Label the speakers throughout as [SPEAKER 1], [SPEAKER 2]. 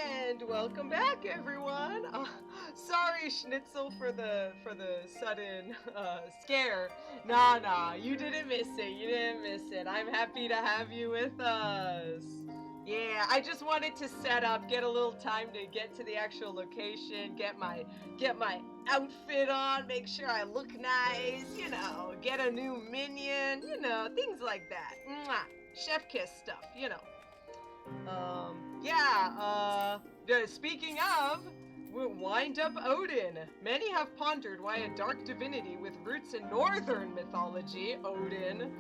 [SPEAKER 1] And welcome back, everyone. Sorry, Schnitzel, for the sudden scare. Nah, you didn't miss it. You didn't miss it. I'm happy to have you with us. Yeah, I just wanted to set up, get a little time to get to the actual location, get my outfit on, make sure I look nice, you know, get a new minion, you know, things like that. Mwah. Chef kiss stuff, you know. Speaking of, we'll wind up Odin. Many have pondered why a dark divinity with roots in northern mythology, Odin,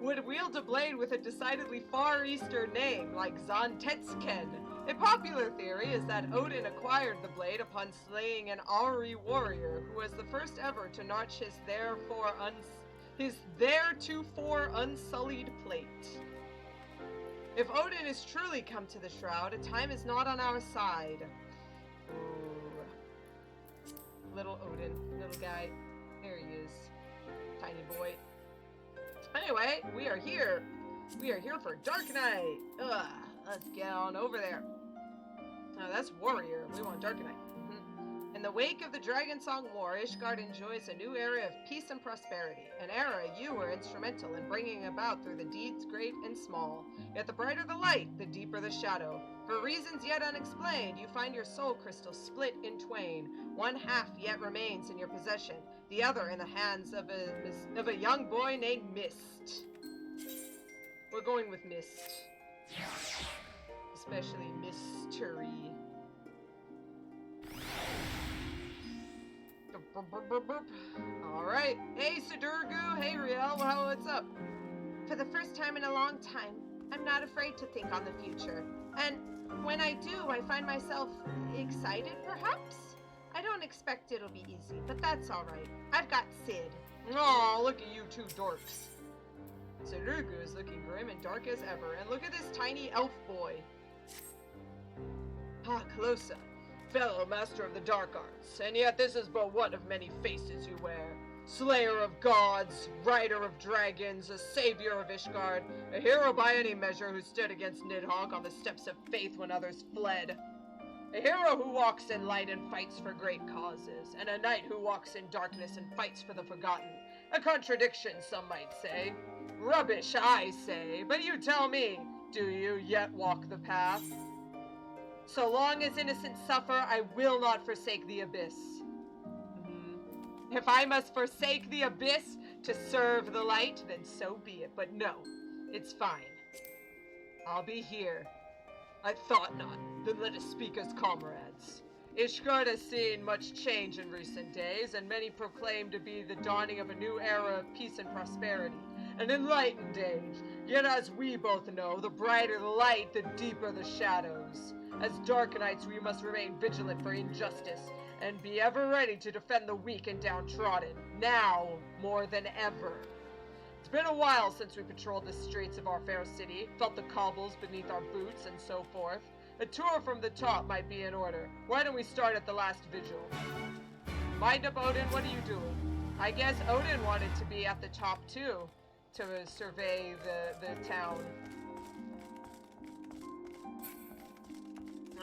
[SPEAKER 1] would wield a blade with a decidedly Far Eastern name, like Zantetsken. A popular theory is that Odin acquired the blade upon slaying an awry warrior, who was the first ever to notch his theretofore unsullied plate. If Odin is truly come to the Shroud, time is not on our side. Ooh. Little Odin, little guy. There he is. Tiny boy. Anyway, we are here. We are here for Dark Knight. Ugh, let's get on over there. Oh, that's Warrior. We want Dark Knight. In the wake of the Dragon Song War, Ishgard enjoys a new era of peace and prosperity, an era you were instrumental in bringing about through the deeds great and small. Yet the brighter the light, the deeper the shadow. For reasons yet unexplained, you find your soul crystal split in twain. One half yet remains in your possession, the other in the hands of a young boy named Myste. We're going with Myste. Especially mystery. Alright. Hey, Sidurgu. Hey, Rielle. What's up?
[SPEAKER 2] For the first time in a long time, I'm not afraid to think on the future. And when I do, I find myself excited, perhaps? I don't expect it'll be easy, but that's alright. I've got Sid.
[SPEAKER 1] Aw, look at you two dorks. Sidurgu is looking grim and dark as ever, and look at this tiny elf boy. Heart Calosa, fellow master of the dark arts, and yet this is but one of many faces you wear. Slayer of gods, rider of dragons, a savior of Ishgard, a hero by any measure who stood against Nidhogg on the steps of faith when others fled. A hero who walks in light and fights for great causes, and a knight who walks in darkness and fights for the forgotten. A contradiction, some might say. Rubbish, I say, but you tell me, do you yet walk the path? So long as innocents suffer, I will not forsake the abyss. If I must forsake the abyss to serve the light, then so be it. But no, it's fine. I'll be here. I thought not. Then let us speak as comrades. Ishgard has seen much change in recent days, and many proclaim to be the dawning of a new era of peace and prosperity, an enlightened age. Yet as we both know, the brighter the light, the deeper the shadows. As Dark Knights, we must remain vigilant for injustice, and be ever ready to defend the weak and downtrodden, now more than ever. It's been a while since we patrolled the streets of our fair city, felt the cobbles beneath our boots, and so forth. A tour from the top might be in order. Why don't we start at the last vigil? Mind up, Odin, what are you doing? I guess Odin wanted to be at the top too, to survey the town.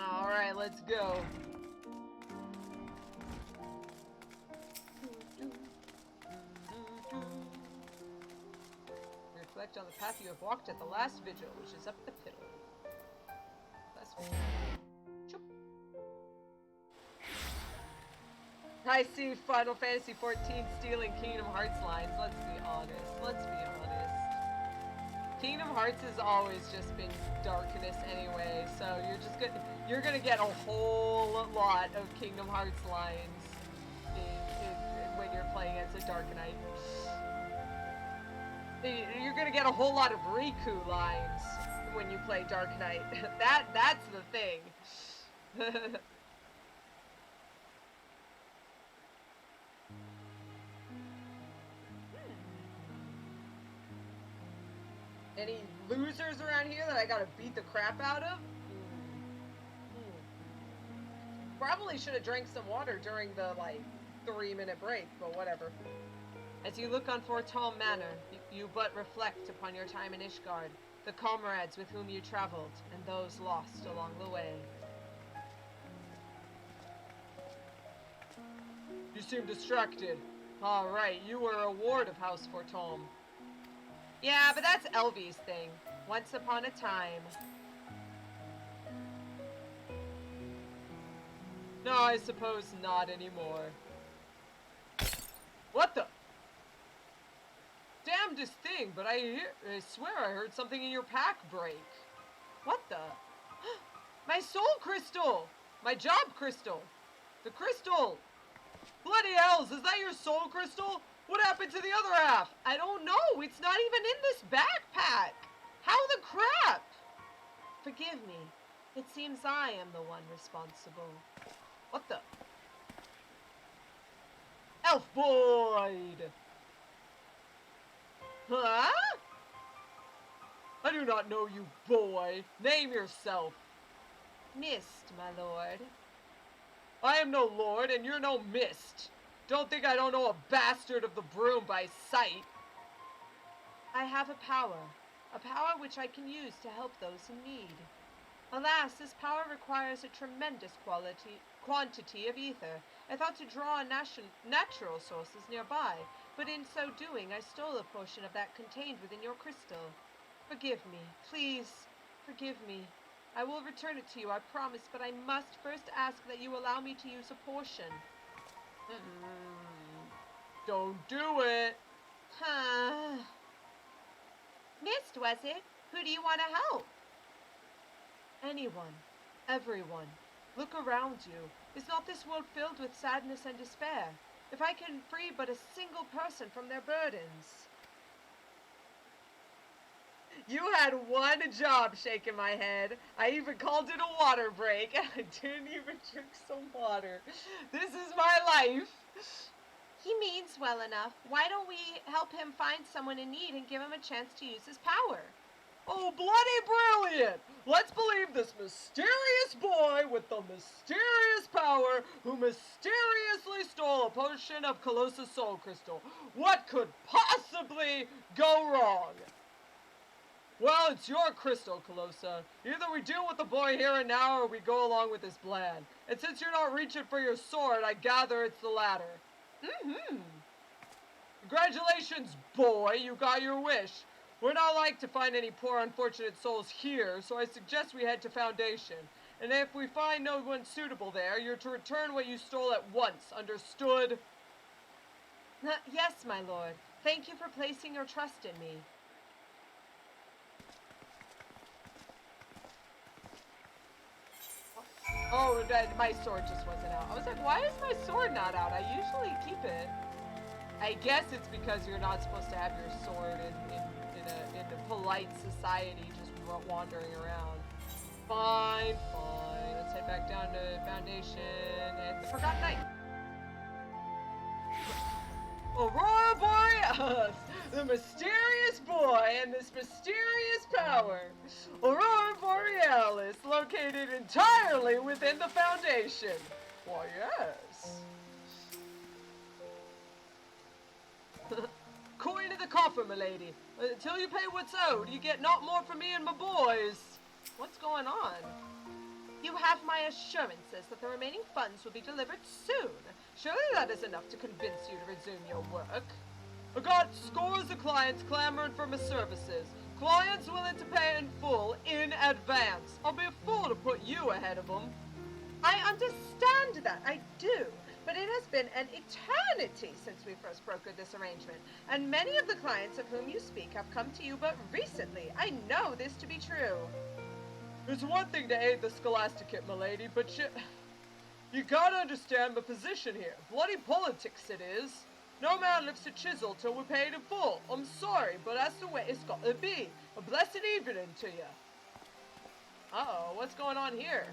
[SPEAKER 1] Alright, let's go. Reflect on the path you have walked at the last vigil, which is up the hill. Last vigil. Choop. I see Final Fantasy XIV stealing Kingdom Hearts lines. Let's be honest. Kingdom Hearts has always just been darkness anyway, so you're gonna get a whole lot of Kingdom Hearts lines when you're playing as a Dark Knight. You're gonna get a whole lot of Riku lines when you play Dark Knight. That's the thing. Any losers around here that I gotta beat the crap out of? Probably should have drank some water during the, 3-minute break, but whatever. As you look on Fortall Manor, you but reflect upon your time in Ishgard, the comrades with whom you traveled, and those lost along the way. You seem distracted. All right, you were a ward of House Fortome. Yeah, but that's Elvie's thing. Once upon a time. No, I suppose not anymore. What the? Damnedest thing, but I swear I heard something in your pack break. What the? My soul crystal! My job crystal! The crystal! Bloody hells, is that your soul crystal? What happened to the other half? I don't know, it's not even in this backpack! How the crap? Forgive me, it seems I am the one responsible. What the? Elf Boyd! Huh? I do not know you, boy. Name yourself. Myste, my lord. I am no lord, and you're no Myste. Don't think I don't know a bastard of the broom by sight. I have a power which I can use to help those in need. Alas, this power requires a tremendous quantity of ether. I thought to draw on natural sources nearby, but in so doing I stole a portion of that contained within your crystal. Forgive me, please, forgive me. I will return it to you, I promise, but I must first ask that you allow me to use a portion. Don't do it. Huh. Myste, was it? Who do you want to help? Anyone. Everyone. Look around you. Is not this world filled with sadness and despair? If I can free but a single person from their burdens. You had one job, shaking my head. I even called it a water break. I didn't even drink some water. This is my life. He means well enough. Why don't we help him find someone in need and give him a chance to use his power? Oh, bloody brilliant! Let's believe this mysterious boy with the mysterious power who mysteriously stole a potion of Calosa soul crystal. What could possibly go wrong? Well, it's your crystal, Calosa. Either we deal with the boy here and now, or we go along with his plan. And since you're not reaching for your sword, I gather it's the latter. Congratulations, boy, you got your wish. We're not like to find any poor unfortunate souls here, so I suggest we head to Foundation. And if we find no one suitable there, you're to return what you stole at once, understood? Yes, my lord. Thank you for placing your trust in me. Oh, my sword just wasn't out. I was like, why is my sword not out? I usually keep it. I guess it's because you're not supposed to have your sword in a polite society just wandering around. Fine. Let's head back down to Foundation and the Forgotten Knight. Aurora Borealis, the mysterious boy and this mysterious power. Aurora Borealis, located entirely within the Foundation. Why, yes. Coin to the coffer, milady. Until you pay what's owed, you get not more from me and my boys. What's going on? You have my assurances that the remaining funds will be delivered soon. Surely that is enough to convince you to resume your work. I got scores of clients clamoring for my services. Clients willing to pay in full, in advance. I'll be a fool to put you ahead of them. I understand that, I do. But it has been an eternity since we first brokered this arrangement, and many of the clients of whom you speak have come to you but recently. I know this to be true. It's one thing to aid the scholasticate, milady, but you gotta understand my position here. Bloody politics it is. No man lifts a chisel till we're paid in full. I'm sorry, but that's the way it's gotta be. A blessed evening to you. Uh-oh, what's going on here?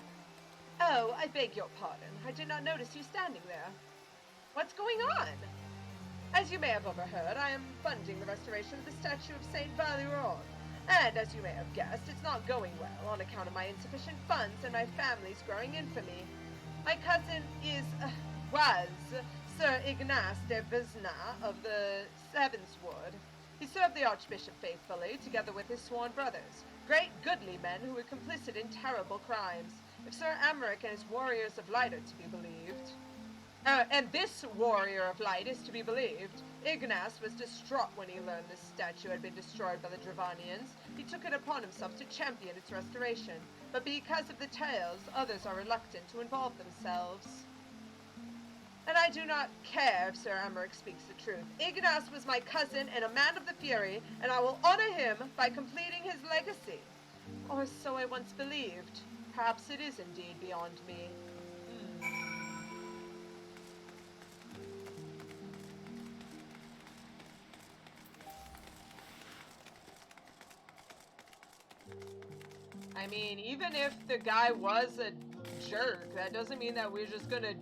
[SPEAKER 1] Oh, I beg your pardon. I did not notice you standing there. What's going on? As you may have overheard, I am funding the restoration of the statue of Saint Valuron. And as you may have guessed, it's not going well on account of my insufficient funds and my family's growing infamy. My cousin was Sir Ignace de Besnat of the Seventh Ward. He served the Archbishop faithfully, together with his sworn brothers, great goodly men who were complicit in terrible crimes, if Sir Amaric and his warriors of light are to be believed. And this warrior of light is to be believed. Ignace was distraught when he learned this statue had been destroyed by the Dravanians. He took it upon himself to champion its restoration. But because of the tales, others are reluctant to involve themselves. And I do not care if Sir Emmerich speaks the truth. Ignace was my cousin and a man of the Fury, and I will honor him by completing his legacy. Or so I once believed. Perhaps it is indeed beyond me. I mean, even if the guy was a jerk, that doesn't mean that we're just gonna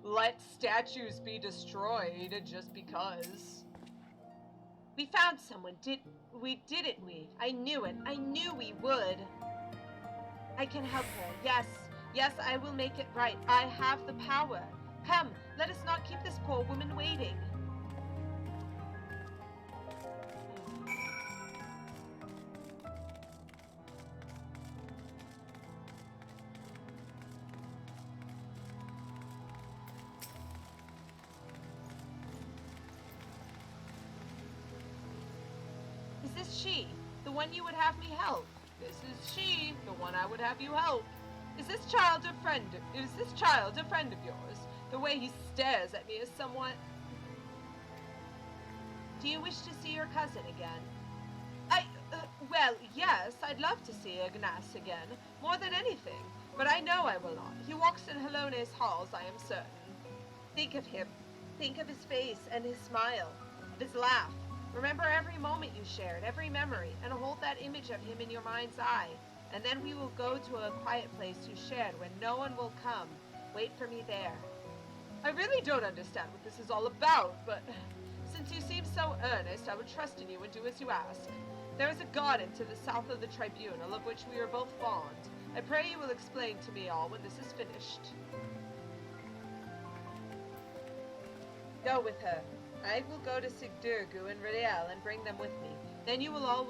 [SPEAKER 1] let statues be destroyed just because.
[SPEAKER 2] We found someone, didn't we? I knew it. I knew we would. I can help her. Yes. Yes, I will make it right. I have the power. Come, let us not keep this poor woman waiting. Is this she, the one you would have me help?
[SPEAKER 1] This is she, the one I would have you help. Is this child a friend of yours? The way he stares at me is somewhat...
[SPEAKER 2] Do you wish to see your cousin again? Well, yes, I'd love to see Ignace again, more than anything. But I know I will not. He walks in Helone's halls, I am certain. Think of him. Think of his face and his smile, of his laugh. Remember every moment you shared, every memory, and hold that image of him in your mind's eye. And then we will go to a quiet place you shared when no one will come. Wait for me there.
[SPEAKER 1] I really don't understand what this is all about, but since you seem so earnest, I would trust in you and do as you ask. There is a garden to the south of the tribunal, of which we are both fond. I pray you will explain to me all when this is finished. Go with her. I will go to Sidurgu and Rielle and bring them with me. Then you will all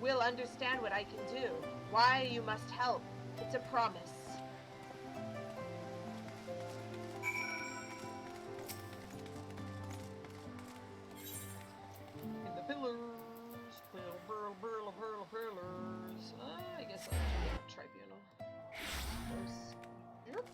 [SPEAKER 1] will understand what I can do. Why you must help. It's a promise. In the pillars. Pillars. I guess I'll do the tribunal. Close. Yep.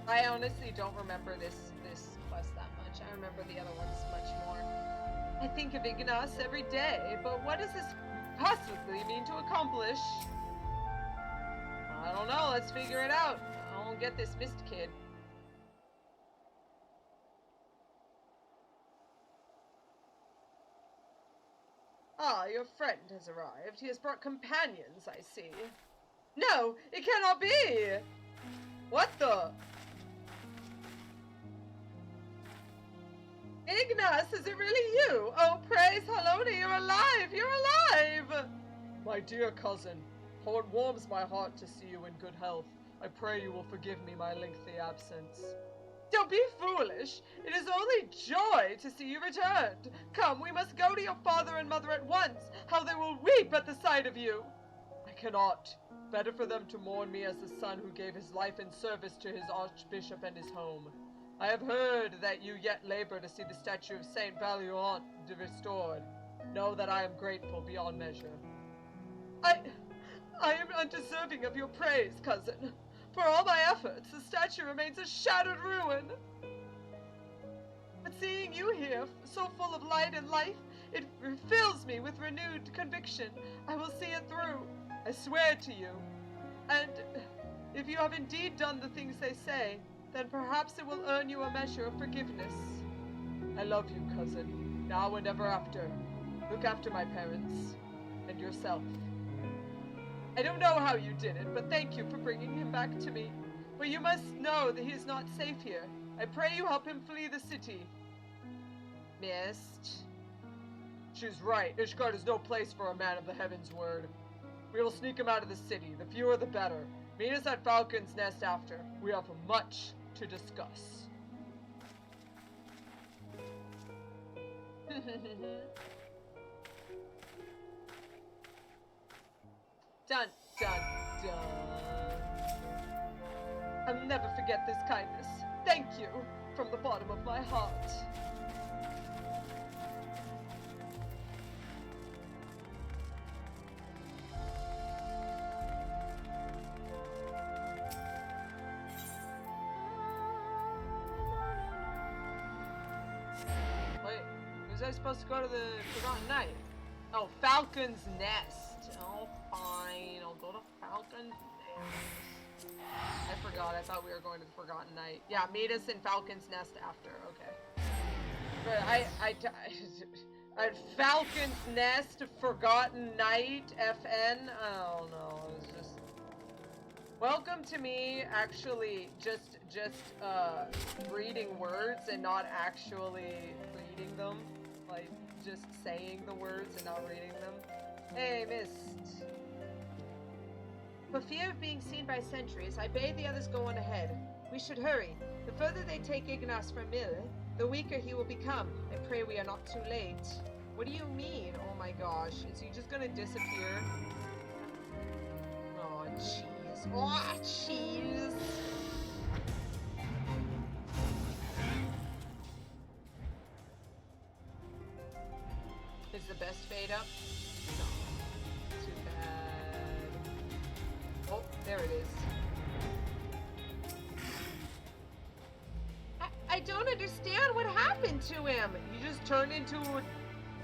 [SPEAKER 1] I honestly don't remember this quest that much. I remember the other ones much more. I think of Ignace every day, but what does this possibly mean to accomplish? I don't know, let's figure it out. I won't get this Myste kid. Ah, your friend has arrived. He has brought companions, I see. No, it cannot be! What the? Ignace, is it really you? Oh, praise Helone, you're alive! You're alive! My dear cousin, how it warms my heart to see you in good health. I pray you will forgive me my lengthy absence. Don't be foolish. It is only joy to see you returned. Come, we must go to your father and mother at once. How they will weep at the sight of you. I cannot. Better for them to mourn me as the son who gave his life in service to his archbishop and his home. I have heard that you yet labor to see the statue of Saint Valuant restored. Know that I am grateful beyond measure. I am undeserving of your praise, cousin. For all my efforts, the statue remains a shattered ruin. But seeing you here, so full of light and life, it fills me with renewed conviction. I will see it through. I swear to you. And if you have indeed done the things they say, then perhaps it will earn you a measure of forgiveness. I love you, cousin, now and ever after. Look after my parents, and yourself. I don't know how you did it, but thank you for bringing him back to me. But you must know that he is not safe here. I pray you help him flee the city. Myste. She's right. Ishgard is no place for a man of the heavens' word. We will sneak him out of the city. The fewer the better. Meet us at Falcon's Nest after. We have much to discuss. Dun, dun, dun. I'll never forget this kindness. Thank you from the bottom of my heart. Wait, was I supposed to go to the Forgotten Night? Oh, Falcon's Nest. Oh, fine. I'll go to Falcon's Nest. I forgot. I thought we were going to the Forgotten Night. Yeah, meet us in Falcon's Nest after. Okay. But I Falcon's Nest, Forgotten Night, FN. I don't know. It was just. Welcome to me actually just reading words and not actually reading them. Like, just saying the words and not reading them. Hey, Myste.
[SPEAKER 2] For fear of being seen by sentries, I bade the others go on ahead. We should hurry. The further they take Ignace from Myste, the weaker he will become. I pray we are not too late.
[SPEAKER 1] What do you mean? Oh my gosh. Is he just gonna disappear? Oh, jeez. Oh, jeez. Is the best fade up? No. Too bad. Oh, there it is.
[SPEAKER 2] I don't understand what happened to him.
[SPEAKER 1] He just turned into a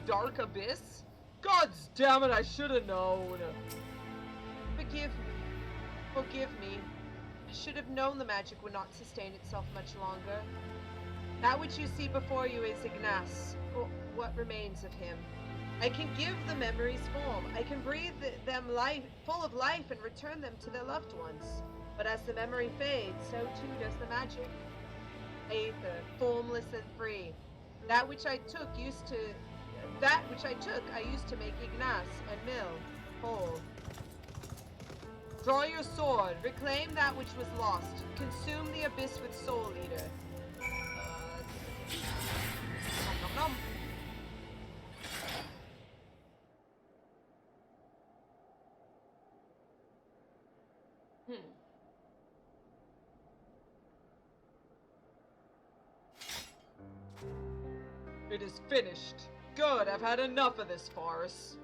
[SPEAKER 1] dark abyss? God damn it, I should have known.
[SPEAKER 2] Forgive me. Forgive me. I should have known the magic would not sustain itself much longer. That which you see before you is Ignace, or what remains of him. I can give the memories form. I can breathe them life, full of life, and return them to their loved ones. But as the memory fades, so too does the magic. Aether, formless and free. That which I took, I used to make Ignace and Mill whole.
[SPEAKER 1] Draw your sword.
[SPEAKER 2] Reclaim that which was lost. Consume the abyss with Soul Eater. Nom, nom, nom.
[SPEAKER 1] It is finished. Good, I've had enough of this farce.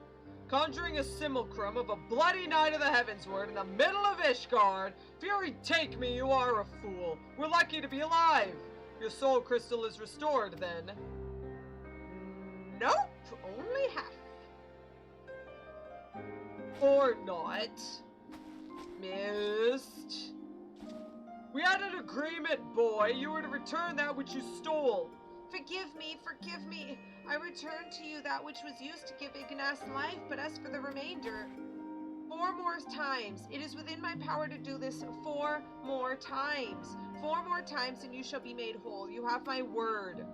[SPEAKER 1] Conjuring a simulacrum of a bloody Knight of the Heavensward in the middle of Ishgard. Fury take me, you are a fool. We're lucky to be alive. Your soul crystal is restored, then.
[SPEAKER 2] Nope, only half.
[SPEAKER 1] Or not. Myste. We had an agreement, boy. You were to return that which you stole.
[SPEAKER 2] Forgive me, forgive me. I return to you that which was used to give Ignace life, but as for the remainder, 4 more times. It is within my power to do this 4 more times. 4 more times and you shall be made whole. You have my word.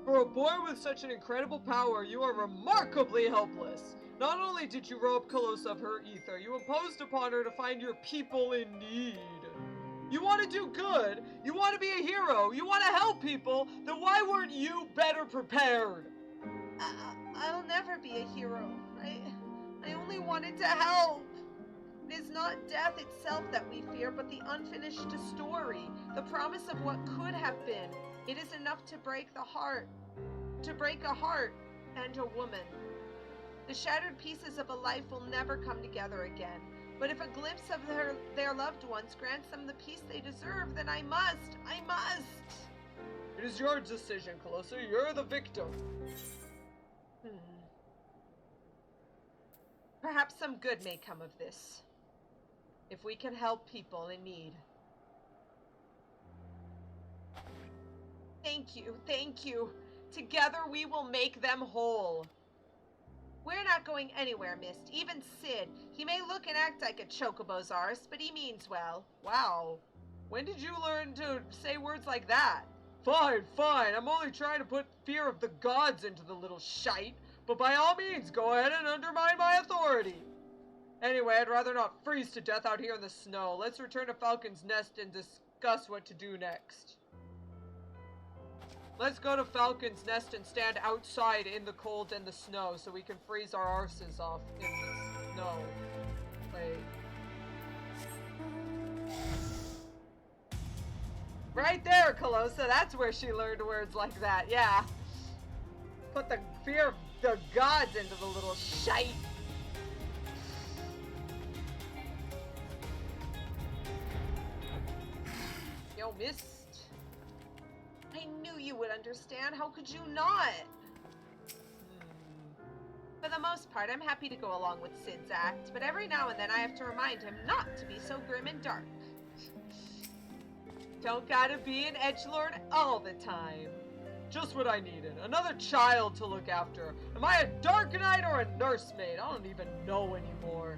[SPEAKER 1] For a boy with such an incredible power, you are remarkably helpless. Not only did you rob Calosa of her ether, you imposed upon her to find your people in need. You want to do good, you want to be a hero, you want to help people, then why weren't you better prepared?
[SPEAKER 2] I'll never be a hero. I only wanted to help. It is not death itself that we fear, but the unfinished story, the promise of what could have been. It is enough to break the heart, to break a heart and a woman. The shattered pieces of a life will never come together again. But if a glimpse of their loved ones grants them the peace they deserve, then I must.
[SPEAKER 1] It is your decision, Calosa. You're the victim.
[SPEAKER 2] Perhaps some good may come of this. If we can help people in need. Thank you, thank you. Together we will make them whole. We're not going anywhere, Myste. Even Sid. He may look and act like a chocobo's arse, but he means well.
[SPEAKER 1] Wow. When did you learn to say words like that? Fine, fine. I'm only trying to put fear of the gods into the little shite. But by all means, go ahead and undermine my authority. Anyway, I'd rather not freeze to death out here in the snow. Let's return to Falcon's Nest and discuss what to do next. Let's go to Falcon's Nest and stand outside in the cold and the snow so we can freeze our arses off in the snow. Wait. Right there, Calosa. That's where she learned words like that. Yeah. Put the fear of the gods into the little shite. Yo, Myste.
[SPEAKER 2] I knew you would understand. How could you not? For the most part, I'm happy to go along with Sid's act, but every now and then I have to remind him not to be so grim and dark.
[SPEAKER 1] Don't gotta be an edgelord all the time. Just what I needed. Another child to look after. Am I a Dark Knight or a nursemaid? I don't even know anymore.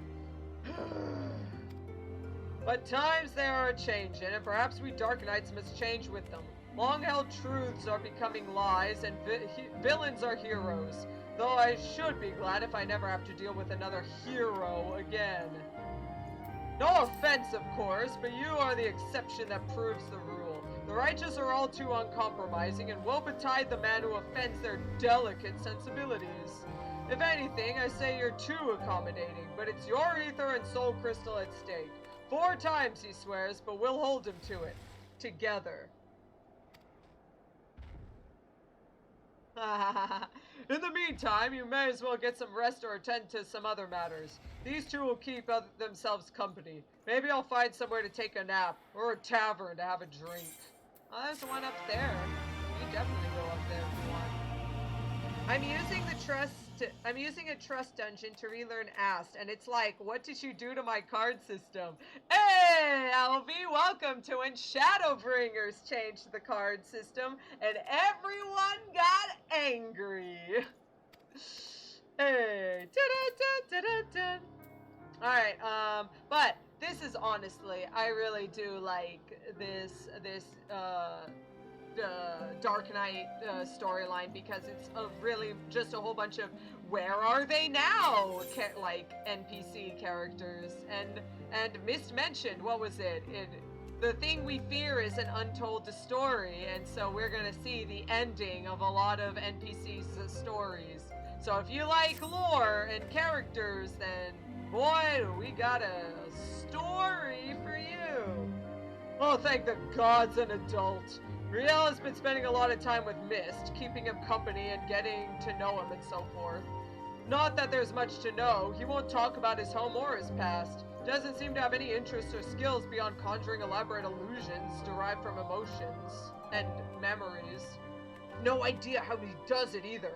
[SPEAKER 1] But times they are a-changing, and perhaps we Dark Knights must change with them. Long-held truths are becoming lies, and villains are heroes. Though I should be glad if I never have to deal with another hero again. No offense, of course, but you are the exception that proves the rule. The righteous are all too uncompromising, and woe betide the man who offends their delicate sensibilities. If anything, I say you're too accommodating, but it's your ether and soul crystal at stake. 4 times, he swears, but we'll hold him to it. Together. In the meantime, you may as well get some rest or attend to some other matters. These two will keep themselves company. Maybe I'll find somewhere to take a nap, or a tavern to have a drink. Oh, there's one up there. You can definitely go up there if you want. I'm using a trust dungeon to relearn Ast, and it's like, what did you do to my card system? Hey, Alvy, welcome to when Shadowbringers changed the card system, and everyone got angry. Hey, da-da-da-da-da-da. Alright, but this is honestly, I really do like this Dark Knight storyline, because it's really just a whole bunch of where are they now like NPC characters, and Myste mentioned, what was it, the thing we fear is an untold story, and so we're gonna see the ending of a lot of NPCs' stories. So if you like lore and characters, then boy, we got a story for you. Oh, thank the gods, an adult. Rielle has been spending a lot of time with Myste, keeping him company and getting to know him and so forth. Not that there's much to know. He won't talk about his home or his past. Doesn't seem to have any interests or skills beyond conjuring elaborate illusions derived from emotions and memories. No idea how he does it either.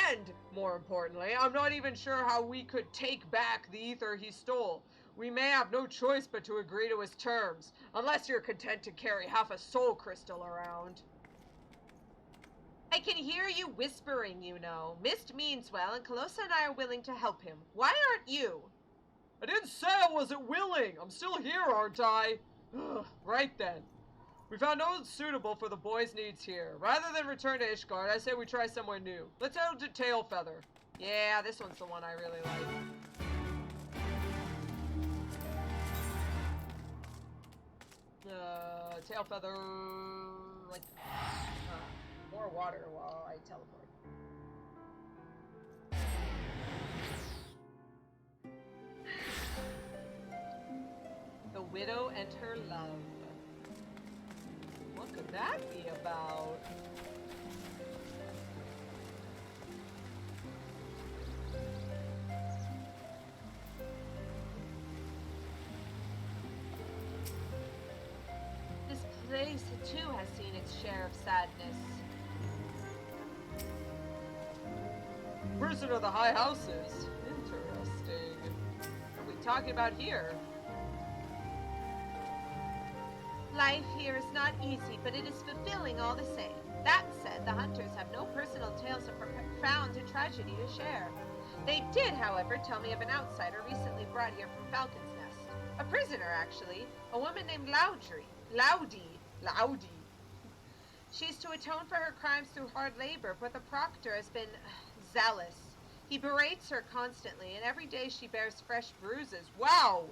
[SPEAKER 1] And, more importantly, I'm not even sure how we could take back the ether he stole. We may have no choice but to agree to his terms, unless you're content to carry half a soul crystal around.
[SPEAKER 2] I can hear you whispering, you know. Myste means well, and Calosa and I are willing to help him. Why aren't you?
[SPEAKER 1] I didn't say I wasn't willing. I'm still here, aren't I? Right then. We found no one suitable for the boy's needs here. Rather than return to Ishgard, I say we try somewhere new. Let's head to Tailfeather.
[SPEAKER 2] Yeah, this one's the one I really like.
[SPEAKER 1] Tailfeather, like, more water while I teleport. The Widow and Her Love. What could that be about?
[SPEAKER 2] Place, too, has seen its share of sadness.
[SPEAKER 1] Prisoner of the High Houses. Interesting. What are we talking about here?
[SPEAKER 2] Life here is not easy, but it is fulfilling all the same. That said, the hunters have no personal tales of profound tragedy to share. They did, however, tell me of an outsider recently brought here from Falcon's Nest. A prisoner, actually. A woman named Loudy. She's to atone for her crimes through hard labor, but the proctor has been zealous. He berates her constantly, and every day she bears fresh bruises. Wow!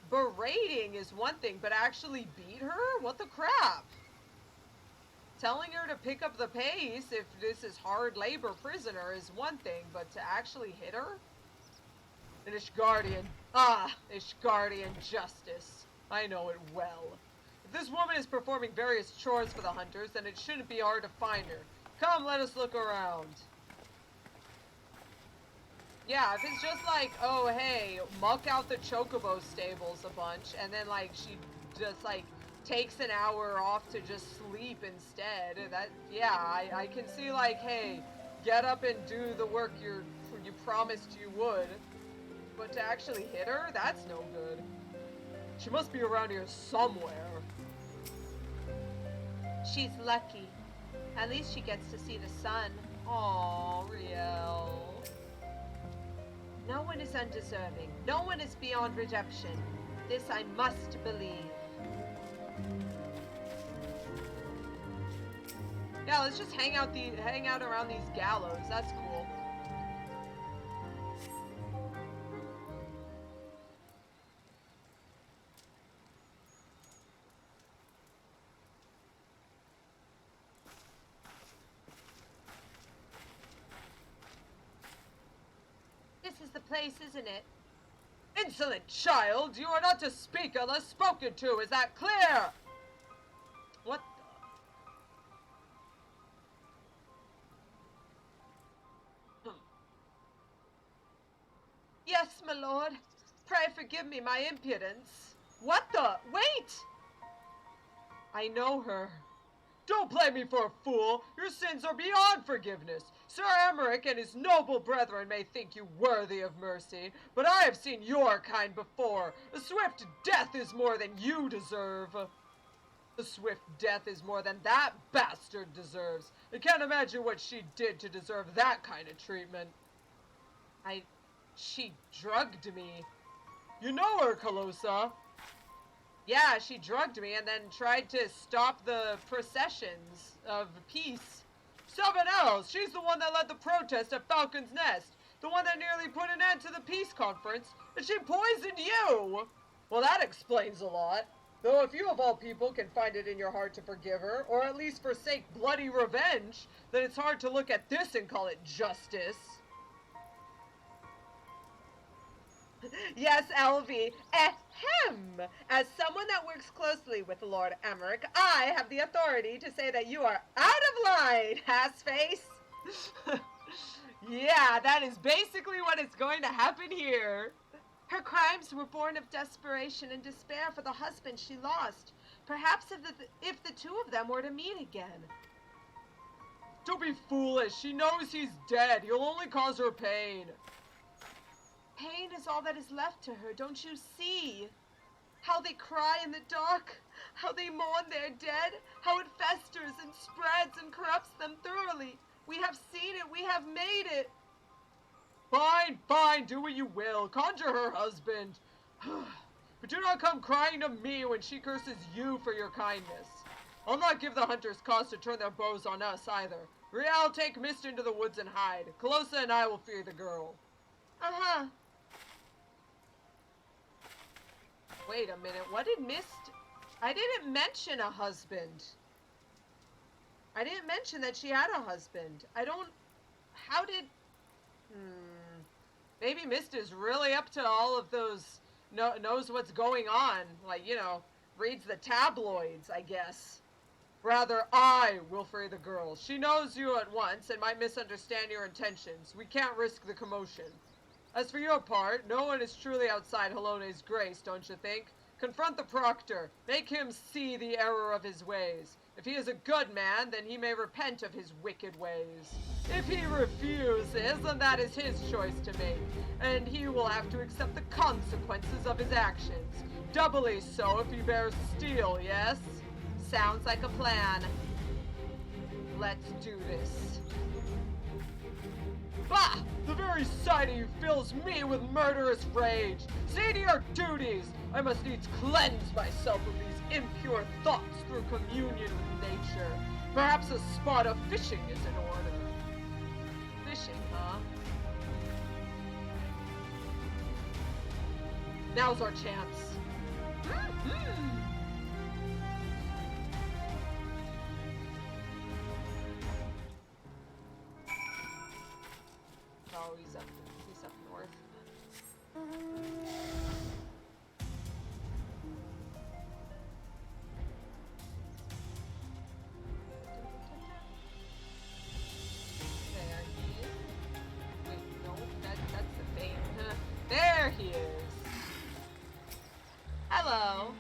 [SPEAKER 2] Berating is one thing, but actually beat her? What the crap?
[SPEAKER 1] telling her to pick up the pace if this is hard labor prisoner is one thing, but to actually hit her? An Ishgardian. Ah, Ishgardian justice. I know it well. If this woman is performing various chores for the hunters, then it shouldn't be hard to find her. Come, let us look around. Yeah, if it's just like, oh, hey, muck out the chocobo stables a bunch, and then, like, she just, like, takes an hour off to just sleep instead, that, yeah, I can see, like, hey, get up and do the work you promised you would. But to actually hit her, that's no good. She must be around here somewhere.
[SPEAKER 2] She's lucky. At least she gets to see the sun.
[SPEAKER 1] Aw, Rielle.
[SPEAKER 2] No one is undeserving. No one is beyond redemption. This I must believe.
[SPEAKER 1] Yeah, let's just hang out around these gallows. That's cool.
[SPEAKER 2] This is the place, isn't it?
[SPEAKER 1] Insolent child! You are not to speak unless spoken to. Is that clear? What the...
[SPEAKER 2] Yes, my lord. Pray forgive me my impudence.
[SPEAKER 1] What the... Wait! I know her. Don't play me for a fool. Your sins are beyond forgiveness. Sir Emmerich and his noble brethren may think you worthy of mercy, but I have seen your kind before. A swift death is more than you deserve. A swift death is more than that bastard deserves. I can't imagine what she did to deserve that kind of treatment. She drugged me. You know her, Calosa. Yeah, she drugged me and then tried to stop the processions of peace. Someone else! She's the one that led the protest at Falcon's Nest. The one that nearly put an end to the peace conference. And she poisoned you! Well, that explains a lot. Though if you of all people can find it in your heart to forgive her, or at least forsake bloody revenge, then it's hard to look at this and call it justice.
[SPEAKER 2] Yes, Elvie. Ahem! As someone that works closely with Lord Emmerich, I have the authority to say that you are out of line, ass-face.
[SPEAKER 1] Yeah, that is basically what is going to happen here.
[SPEAKER 2] Her crimes were born of desperation and despair for the husband she lost. Perhaps if the two of them were to meet again.
[SPEAKER 1] Don't be foolish. She knows he's dead. You'll only cause her pain.
[SPEAKER 2] Pain is all that is left to her, don't you see? How they cry in the dark, how they mourn their dead, how it festers and spreads and corrupts them thoroughly. We have seen it, we have made it.
[SPEAKER 1] Fine, fine, do what you will. Conjure her husband. But do not come crying to me when she curses you for your kindness. I'll not give the hunters cause to turn their bows on us either. Rielle, take Myste into the woods and hide. Calosa and I will fear the girl.
[SPEAKER 2] Uh-huh.
[SPEAKER 1] Wait a minute, what did Myste... I didn't mention a husband. I didn't mention that she had a husband. How did... Maybe Myste is really up to all of those... knows what's going on. Like, you know, reads the tabloids, I guess. Rather, I will free the girl. She knows you at once and might misunderstand your intentions. We can't risk the commotion. As for your part, no one is truly outside Halone's grace, don't you think? Confront the proctor. Make him see the error of his ways. If he is a good man, then he may repent of his wicked ways. If he refuses, then that is his choice to make, and he will have to accept the consequences of his actions. Doubly so if he bears steel, yes?
[SPEAKER 2] Sounds like a plan.
[SPEAKER 1] Let's do this. Bah! The very sight of you fills me with murderous rage. See to your duties! I must needs cleanse myself of these impure thoughts through communion with nature. Perhaps a spot of fishing is in order. Fishing, huh? Now's our chance. Oh, he's up north. There he is. Wait, no, that's the thing. There he is. Hello.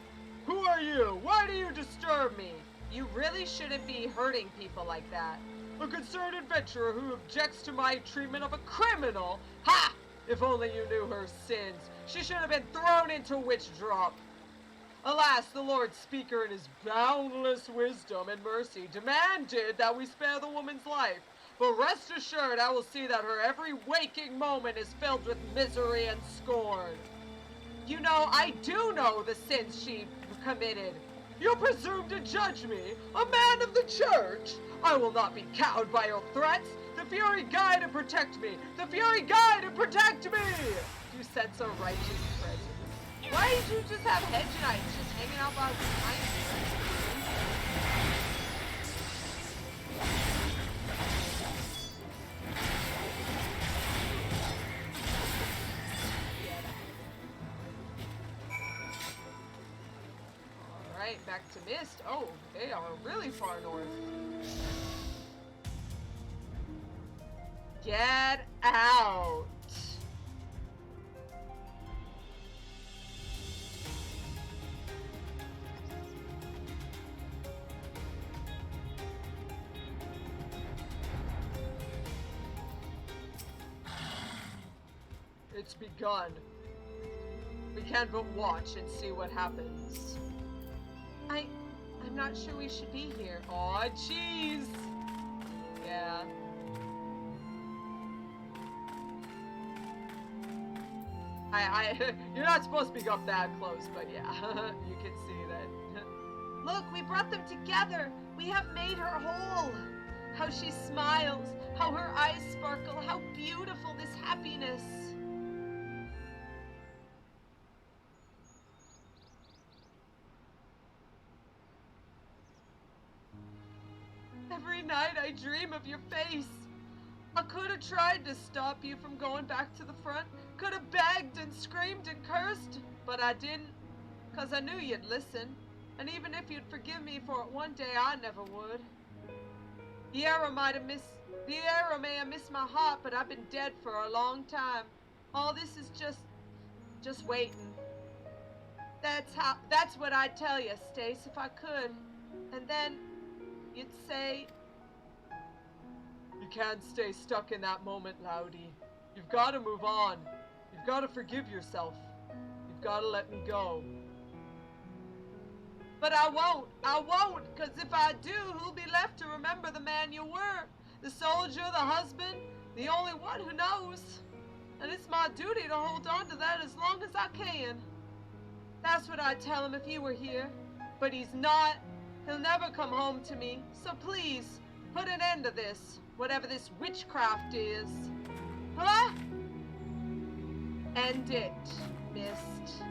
[SPEAKER 1] Who are you? Why do you disturb me? You really shouldn't be hurting people like that. A concerned adventurer who objects to my treatment of a criminal? Ha! If only you knew her sins. She should have been thrown into witch drop. Alas, the Lord Speaker in his boundless wisdom and mercy demanded that we spare the woman's life. But rest assured, I will see that her every waking moment is filled with misery and scorn. You know, I do know the sins she committed. You presume to judge me, a man of the church? I will not be cowed by your threats. The Fury Guide to protect me. The Fury Guide to protect me! You sense a righteous presence. Why did you just have hedge knights just hanging out behind you? Alright, back to Myste. Oh, they are really far north. Get out! It's begun. We can but watch and see what happens.
[SPEAKER 2] I'm not sure we should be here.
[SPEAKER 1] Aw, jeez! Yeah. You're not supposed to be up that close, but yeah, you can see that.
[SPEAKER 2] Look, we brought them together. We have made her whole. How she smiles, how her eyes sparkle, how beautiful this happiness.
[SPEAKER 1] Every night I dream of your face. I could have tried to stop you from going back to the front. Could have begged and screamed and cursed, but I didn't. 'Cause I knew you'd listen. And even if you'd forgive me for it one day, I never would. The arrow may have missed my heart, but I've been dead for a long time. All this is just waiting. That's what I'd tell you, Stace, if I could. And then you'd say, you can't stay stuck in that moment, Loudy. You've got to move on. You've got to forgive yourself. You've got to let me go. But I won't, because if I do, who'll be left to remember the man you were? The soldier, the husband, the only one who knows. And it's my duty to hold on to that as long as I can. That's what I'd tell him if he were here. But he's not. He'll never come home to me. So please, put an end to this, whatever this witchcraft is. Huh? End it, Myste.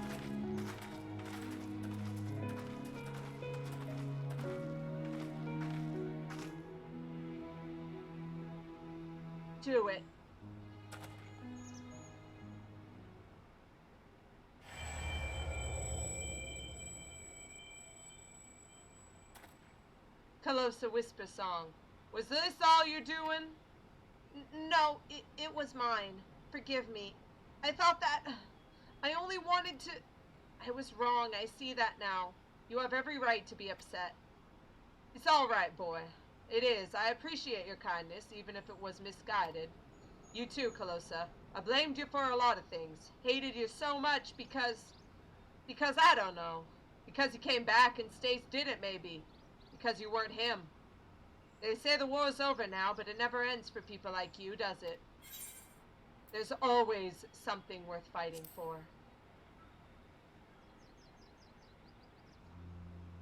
[SPEAKER 1] Do it. Calosa Whisper Song. Was this all you're doing?
[SPEAKER 2] No, it was mine. Forgive me. I thought that... I only wanted to... I was wrong. I see that now.
[SPEAKER 1] You have every right to be upset. It's all right, boy. It is. I appreciate your kindness, even if it was misguided. You too, Calosa. I blamed you for a lot of things. Hated you so much because I don't know. Because you came back and Stace didn't, maybe. Because you weren't him. They say the war's over now, but it never ends for people like you, does it? There's always something worth fighting for.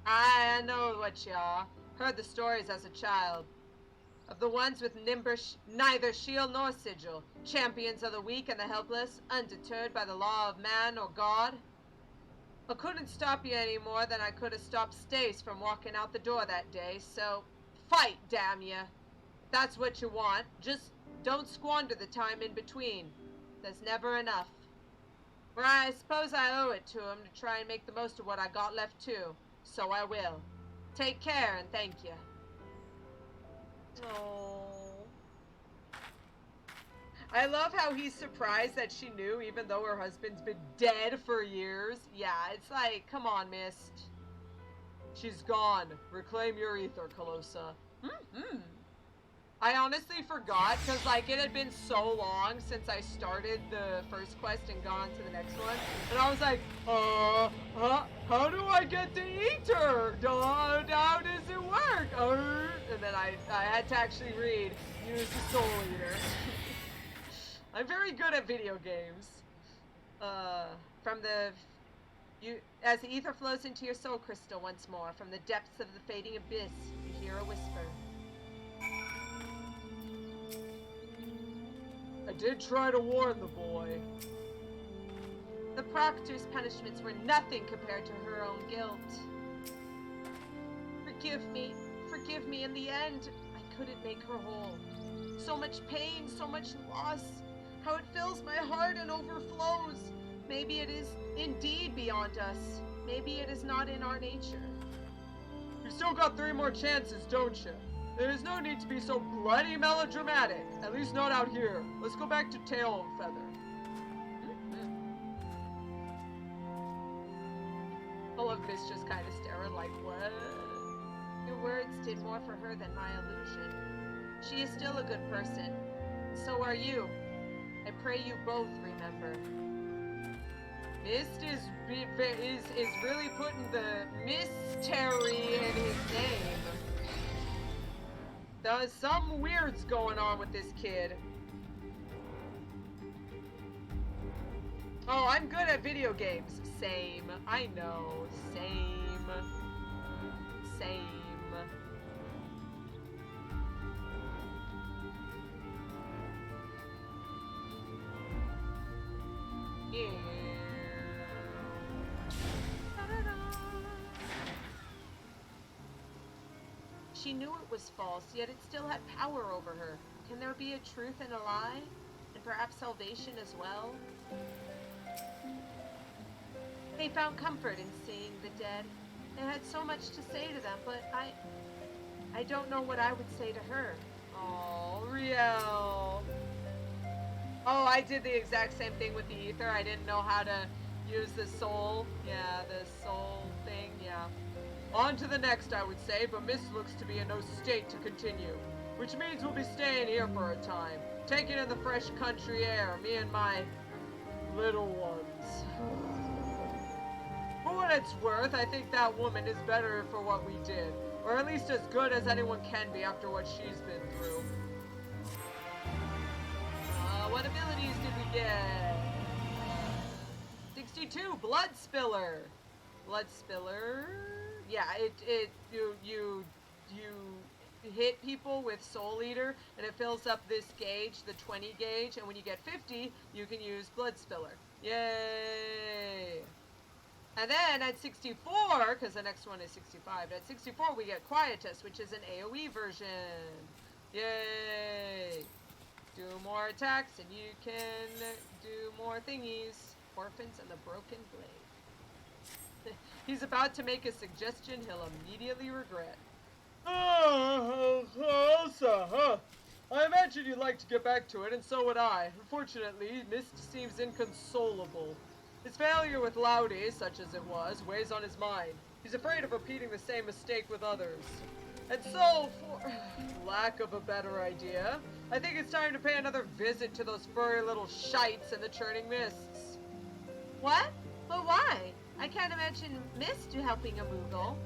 [SPEAKER 1] I know what you are. Heard the stories as a child. Of the ones with neither shield nor sigil. Champions of the weak and the helpless, undeterred by the law of man or God. I couldn't stop you any more than I could have stopped Stace from walking out the door that day, so fight, damn you. that's what you want, just don't squander the time in between. There's never enough. Or I suppose I owe it to him to try and make the most of what I got left too. So I will. Take care and thank you. Oh. I love how he's surprised that she knew even though her husband's been dead for years. Yeah, it's like, come on, Myste. She's gone. Reclaim your aether, Calosa. Mm-hmm. I honestly forgot, because, like, it had been so long since I started the first quest and gone to the next one. And I was like, how do I get the aether? How does it work? And then I had to actually read, use the soul eater. I'm very good at video games. As the ether flows into your soul crystal once more, from the depths of the fading abyss, you hear a whisper. I did try to warn the boy. The proctor's punishments were nothing compared to her own guilt. Forgive me. In the end, I couldn't make her whole. So much pain, so much loss. How it fills my heart and overflows. Maybe it is indeed beyond us. Maybe it is not in our nature. You still got 3 more chances, don't you? There is no need to be so bloody melodramatic. At least not out here. Let's go back to Tail and Feather. All of this just kind of staring like, what? Your words did more for her than my illusion. She is still a good person. So are you. I pray you both remember. Myste is really putting the mystery in his name. There's some weirds going on with this kid. Oh, I'm good at video games. Same. I know. Same. Yeah. She knew it was false, yet it still had power over her. Can there be a truth in a lie? And perhaps salvation as well? They found comfort in seeing the dead. They had so much to say to them, but I don't know what I would say to her. Oh, Rielle. Oh, I did the exact same thing with the ether. I didn't know how to use the soul. Yeah, the soul thing, yeah. On to the next, I would say, but Myste looks to be in no state to continue. Which means we'll be staying here for a time. Taking in the fresh country air, me and my little ones. For what it's worth, I think that woman is better for what we did. Or at least as good as anyone can be after what she's been through. What abilities did we get? 62, Blood Spiller. Blood Spiller. Yeah, you hit people with Soul Eater, and it fills up this gauge, the 20 gauge, and when you get 50, you can use Blood Spiller. Yay! And then at 64, because the next one is 65, at 64 we get Quietus, which is an AoE version. Yay! Do more attacks, and you can do more thingies. Orphans and the Broken Blade. He's about to make a suggestion he'll immediately regret. Oh, huh? I imagine you'd like to get back to it, and so would I. Unfortunately, Myste seems inconsolable. His failure with Laude, such as it was, weighs on his mind. He's afraid of repeating the same mistake with others. And so, for lack of a better idea, I think it's time to pay another visit to those furry little shites in the churning mists.
[SPEAKER 2] What? But why? I can't imagine Myste helping a Moogle.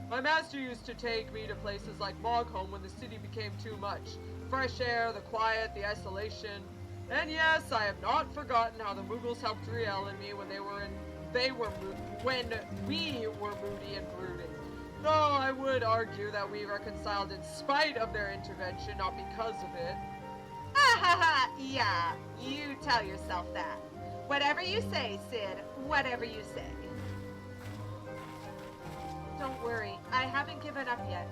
[SPEAKER 1] My master used to take me to places like Mogholm when the city became too much. Fresh air, the quiet, the isolation. And yes, I have not forgotten how the Moogles helped Rielle and me when we were moody and brooding. Though I would argue that we reconciled in spite of their intervention, not because of it.
[SPEAKER 2] Ha ha ha! Yeah, you tell yourself that. Whatever you say, Sid. Whatever you say. Don't worry, I haven't given up yet.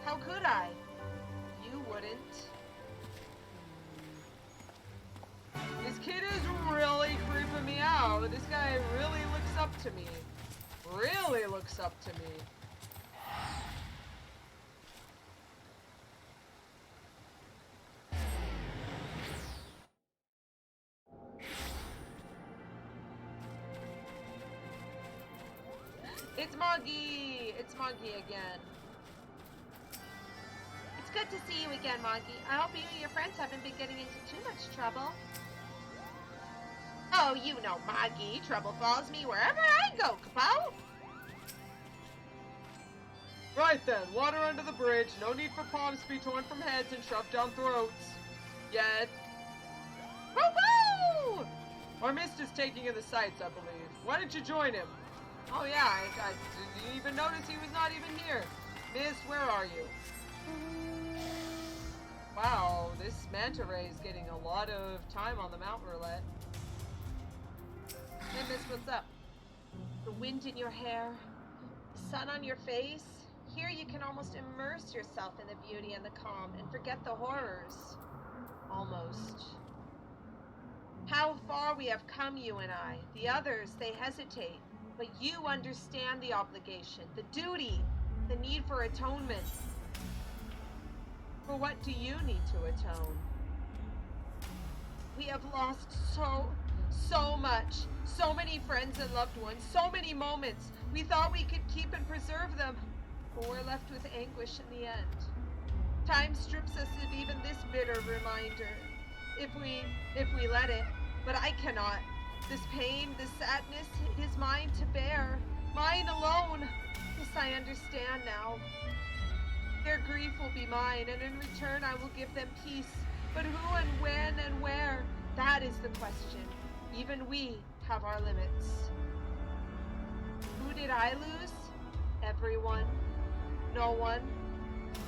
[SPEAKER 2] How could I? You you wouldn't.
[SPEAKER 1] This kid is really creeping me out. This guy really looks up to me. Really looks up to me. It's Moggy! It's Moggy again.
[SPEAKER 2] It's good to see you again, Moggy. I hope you and your friends haven't been getting into too much trouble. Oh, you know Moggy. Trouble follows me wherever I go, kapow!
[SPEAKER 1] Right then, water under the bridge. No need for palms to be torn from heads and shoved down throats. Yet. Woo-hoo! Our Myste is taking in the sights, I believe. Why didn't you join him? Oh yeah, I didn't even notice he was not even here. Myste, where are you? Wow, this manta ray is getting a lot of time on the Mount Roulette.
[SPEAKER 2] Hey, Myste, what's up? The wind in your hair, the sun on your face. Here you can almost immerse yourself in the beauty and the calm and forget the horrors. Almost. How far we have come, you and I. The others, they hesitate. But you understand the obligation, the duty, the need for atonement. For what do you need to atone? We have lost so much. So many friends and loved ones. So many moments. We thought we could keep and preserve them. But we're left with anguish in the end. Time strips us of even this bitter reminder. If we let it. But I cannot. This pain, this sadness, it is mine to bear. Mine alone. This I understand now. Their grief will be mine, and in return I will give them peace. But who and when and where? That is the question. Even we have our limits. Who did I lose? Everyone. No one.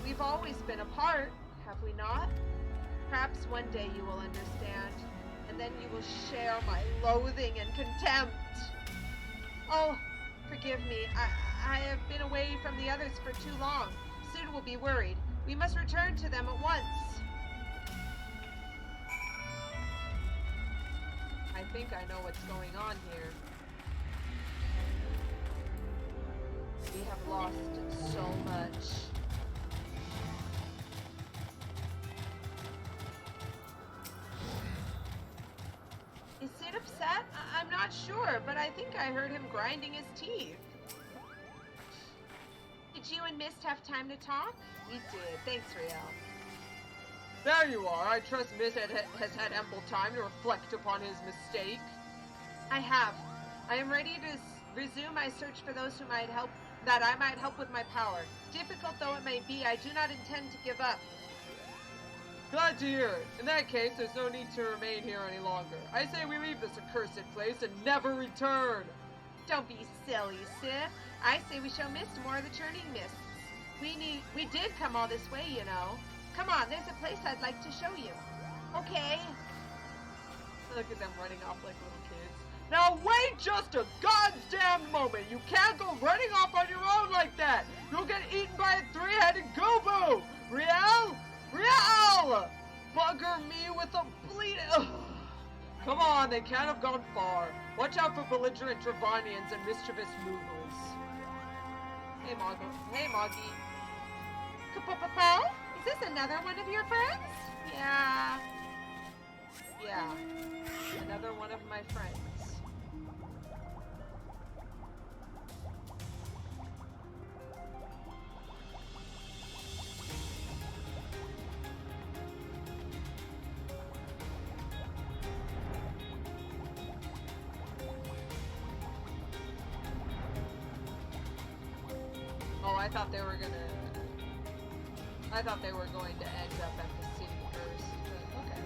[SPEAKER 2] We've always been apart, have we not? Perhaps one day you will understand. And then you will share my loathing and contempt. Oh, forgive me. I have been away from the others for too long. Sid will be worried. We must return to them at once.
[SPEAKER 1] I think I know what's going on here. We have lost so much.
[SPEAKER 2] Is Sid upset? I'm not sure, but I think I heard him grinding his teeth. Did you and Myste have time to talk?
[SPEAKER 1] We did. Thanks, Rielle. There you are. I trust Myste has had ample time to reflect upon his mistake.
[SPEAKER 2] I have. I am ready to resume my search for those who might help, that I might help with my power. Difficult though it may be, I do not intend to give up.
[SPEAKER 1] Glad to hear it. In that case, there's no need to remain here any longer. I say we leave this accursed place and never return.
[SPEAKER 2] Don't be silly, Sid. I say we show Myste more of the churning mists. We did come all this way, you know. Come on, there's a place I'd like to show you. Okay.
[SPEAKER 1] Look at them running off like little kids. Now wait just a goddamn moment. You can't go running off on your own like that. You'll get eaten by a three-headed gooboo. Rielle? Rielle! Bugger me with a bleeding... Ugh. Come on, they can't have gone far. Watch out for belligerent Dravanians and mischievous Moogles. Hey, Moggy.
[SPEAKER 2] Kapow? Is this another one of your friends?
[SPEAKER 1] Yeah. Another one of my friends. Oh, I thought they were going to end up at the city first, but okay.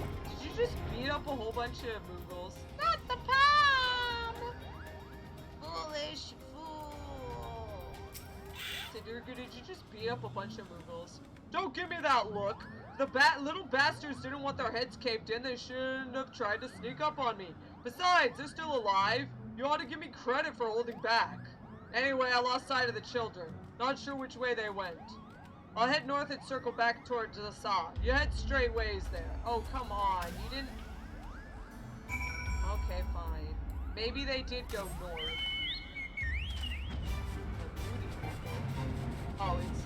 [SPEAKER 1] And did you just beat up a whole bunch of Moogles?
[SPEAKER 2] Not the palm! Foolish fool!
[SPEAKER 1] Sidurgu, did you just beat up a bunch of Moogles? Don't give me that look! The little bastards didn't want their heads caved in. They shouldn't have tried to sneak up on me. Besides, they're still alive. You ought to give me credit for holding back. Anyway, I lost sight of the children. Not sure which way they went. I'll head north and circle back towards the Sa. You head straight ways there. Oh, come on. You didn't... Okay, fine. Maybe they did go north. Oh, it's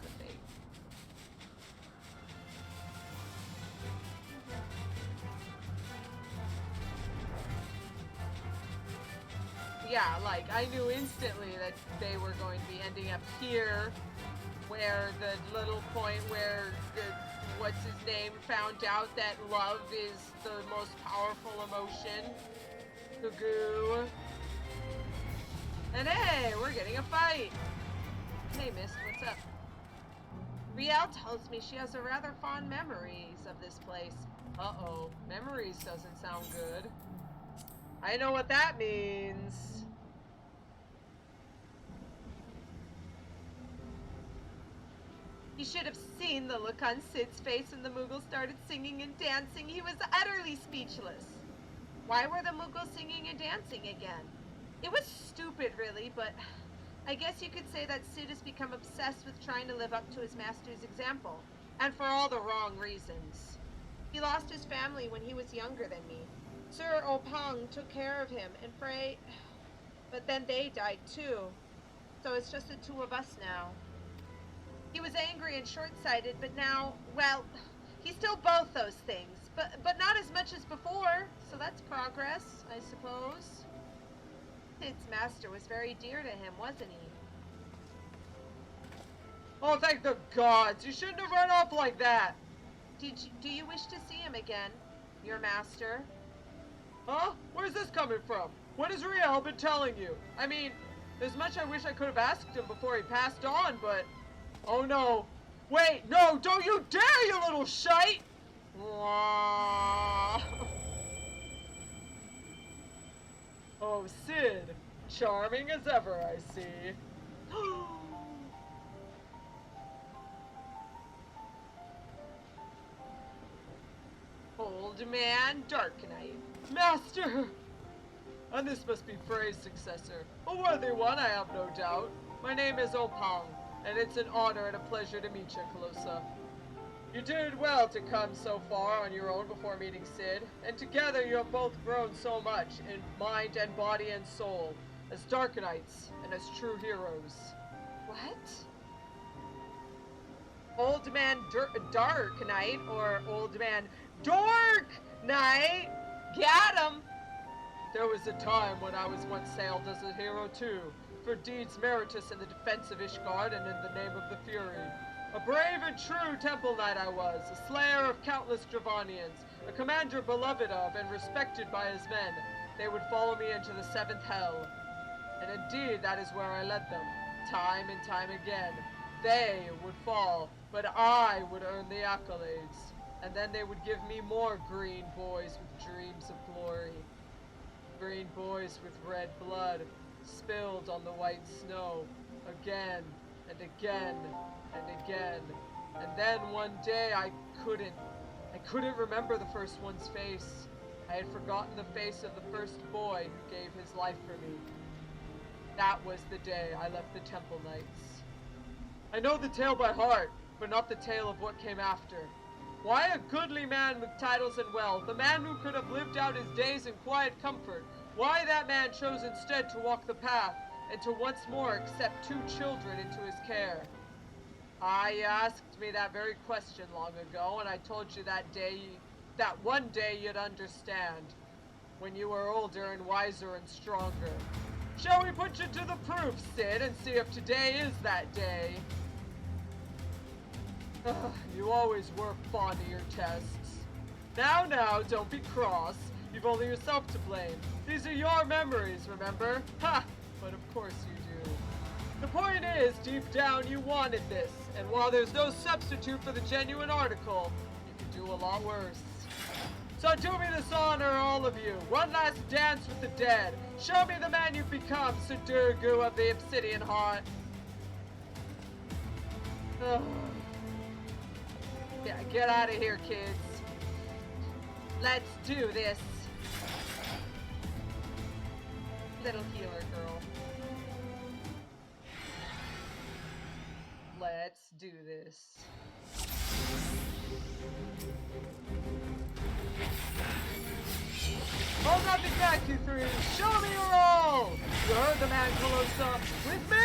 [SPEAKER 1] the fate. Yeah, like, I knew instantly that they were going to be ending up here, where the little point where what's his name found out that love is the most powerful emotion. Goo. And hey, we're getting a fight. Hey, Myste, what's up?
[SPEAKER 2] Rielle tells me she has a rather fond memories of this place.
[SPEAKER 1] Uh-oh, memories doesn't sound good. I know what that means.
[SPEAKER 2] You should have seen the look on Sid's face when the Moogle started singing and dancing. He was utterly speechless. Why were the Moogles singing and dancing again? It was stupid, really, but I guess you could say that Sid has become obsessed with trying to live up to his master's example, and for all the wrong reasons. He lost his family when he was younger than me. Sir Opang took care of him, and Frey... But then they died too. So it's just the two of us now. He was angry and short-sighted, but now, well, he's still both those things. But not as much as before, so that's progress, I suppose. Sid's master was very dear to him, wasn't he?
[SPEAKER 1] Oh, thank the gods! You shouldn't have run off like that!
[SPEAKER 2] Do you wish to see him again, your master?
[SPEAKER 1] Huh? Where's this coming from? What has Rielle been telling you? I mean, there's much I wish I could have asked him before he passed on, but... Oh no. Wait, no, don't you dare, you little shite! Oh, Sid. Charming as ever, I see. Old man, Dark Knight. Master! And this must be Frey's successor. A worthy one, I have no doubt. My name is Opang, and it's an honor and a pleasure to meet you, Calosa. You did well to come so far on your own before meeting Sid, and together you have both grown so much in mind and body and soul, as Dark Knights and as true heroes.
[SPEAKER 2] What?
[SPEAKER 1] Old man Dark Knight, or Old man Dork Knight, got him! There was a time when I was once hailed as a hero too, for deeds meritorious in the defense of Ishgard and in the name of the Fury. A brave and true temple knight I was, a slayer of countless Dravanians, a commander beloved of and respected by his men. They would follow me into the seventh hell. And indeed, that is where I led them, time and time again. They would fall, but I would earn the accolades. And then they would give me more green boys with dreams of glory. Green boys with red blood, spilled on the white snow, again and again and again. And then one day I couldn't remember the first one's face. I had forgotten the face of the first boy who gave his life for me. That was the day I left the Temple Knights. I know the tale by heart, but not the tale of what came after. Why a goodly man with titles and wealth, a man who could have lived out his days in quiet comfort, why that man chose instead to walk the path, and to once more accept 2 children into his care? You asked me that very question long ago, and I told you that one day you'd understand, when you were older and wiser and stronger. Shall we put you to the proof, Sid, and see if today is that day? You always were fond of your tests. Now, don't be cross. You've only yourself to blame. These are your memories, remember? Ha! But of course you do. The point is, deep down you wanted this, and while there's no substitute for the genuine article, you could do a lot worse. So do me this honor, all of you. One last dance with the dead. Show me the man you've become, Sidurgu of the Obsidian Heart. Yeah, get out of here, kids. Let's do this. Little healer girl. do this. Hold up the back, you three! Show me your all! You heard the man, Calosa! With me!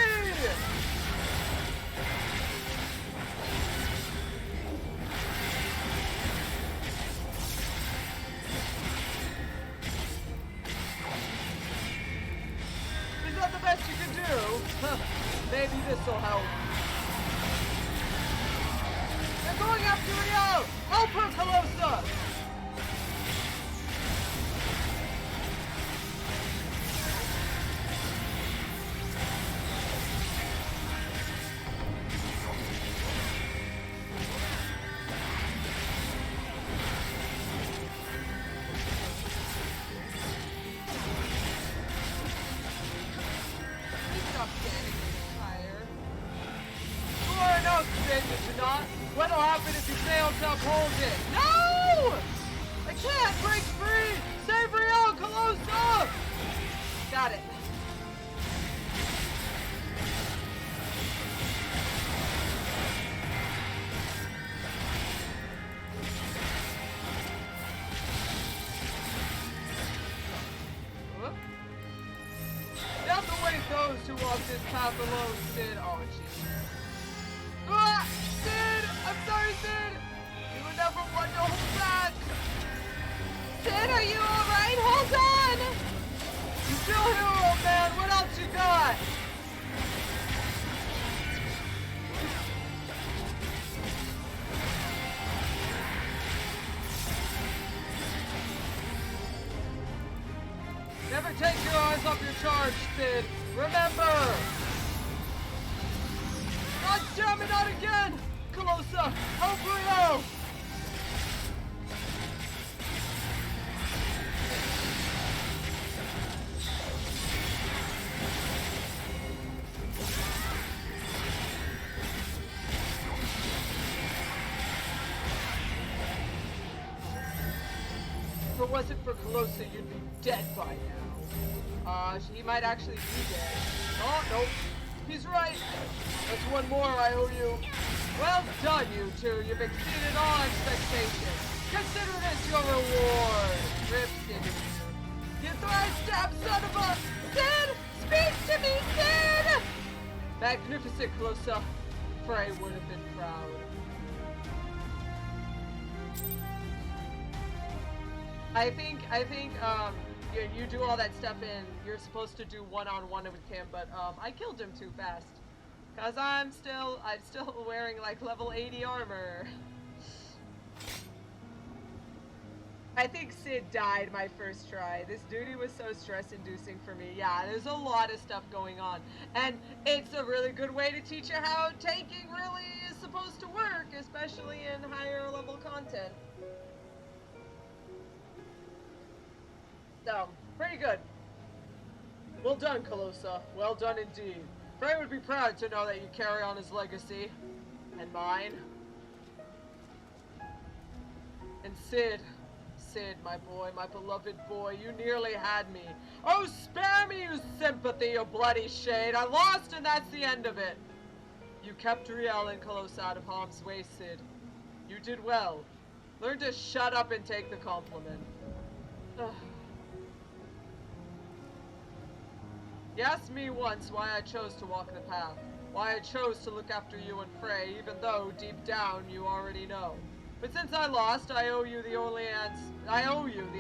[SPEAKER 1] Is that the best you can do? Maybe this'll help. They're going after Rielle! Help her, Calosa! What'll happen if you fail to uphold it? No! I can't break free! Save Rielle, Calosa! Got it. Whoop. You have to wait those who walk this path alone, Sid. Oh, jeez. Ah! Sid! I'm sorry, Sid! You were never one to hold back!
[SPEAKER 2] Sid, are you alright? Hold on!
[SPEAKER 1] You still here, old man! What else you got? Never take your eyes off your charge, Sid! Remember! God damn it, not again! Calosa, help Rielle! If it wasn't for Calosa, you'd be dead by now. He might actually be dead. Oh, nope. He's right. That's one more I owe you. Well done, you two. You've exceeded all expectations. Consider this your reward. Rip Sidurgu. You thrice-stab son of a...
[SPEAKER 2] Sid! Speak to me, Sid!
[SPEAKER 1] Magnificent, Calosa. Frey would have been proud. I think, you do all that stuff and you're supposed to do one-on-one with him, but, I killed him too fast. Cause I'm still wearing, like, level 80 armor. I think Sid died my first try. This duty was so stress-inducing for me. Yeah, there's a lot of stuff going on. And it's a really good way to teach you how taking really is supposed to work, especially in higher level content. So, pretty good. Well done, Calosa. Well done indeed. Frey would be proud to know that you carry on his legacy. And mine. And Sid, my boy, my beloved boy, you nearly had me. Oh, spare me, you sympathy, you bloody shade. I lost and that's the end of it. You kept Rielle and Calosa out of harm's way, Sid. You did well. Learn to shut up and take the compliment. Ugh. You asked me once why I chose to walk the path, why I chose to look after you and Frey, even though, deep down, you already know. But since I lost, I owe you the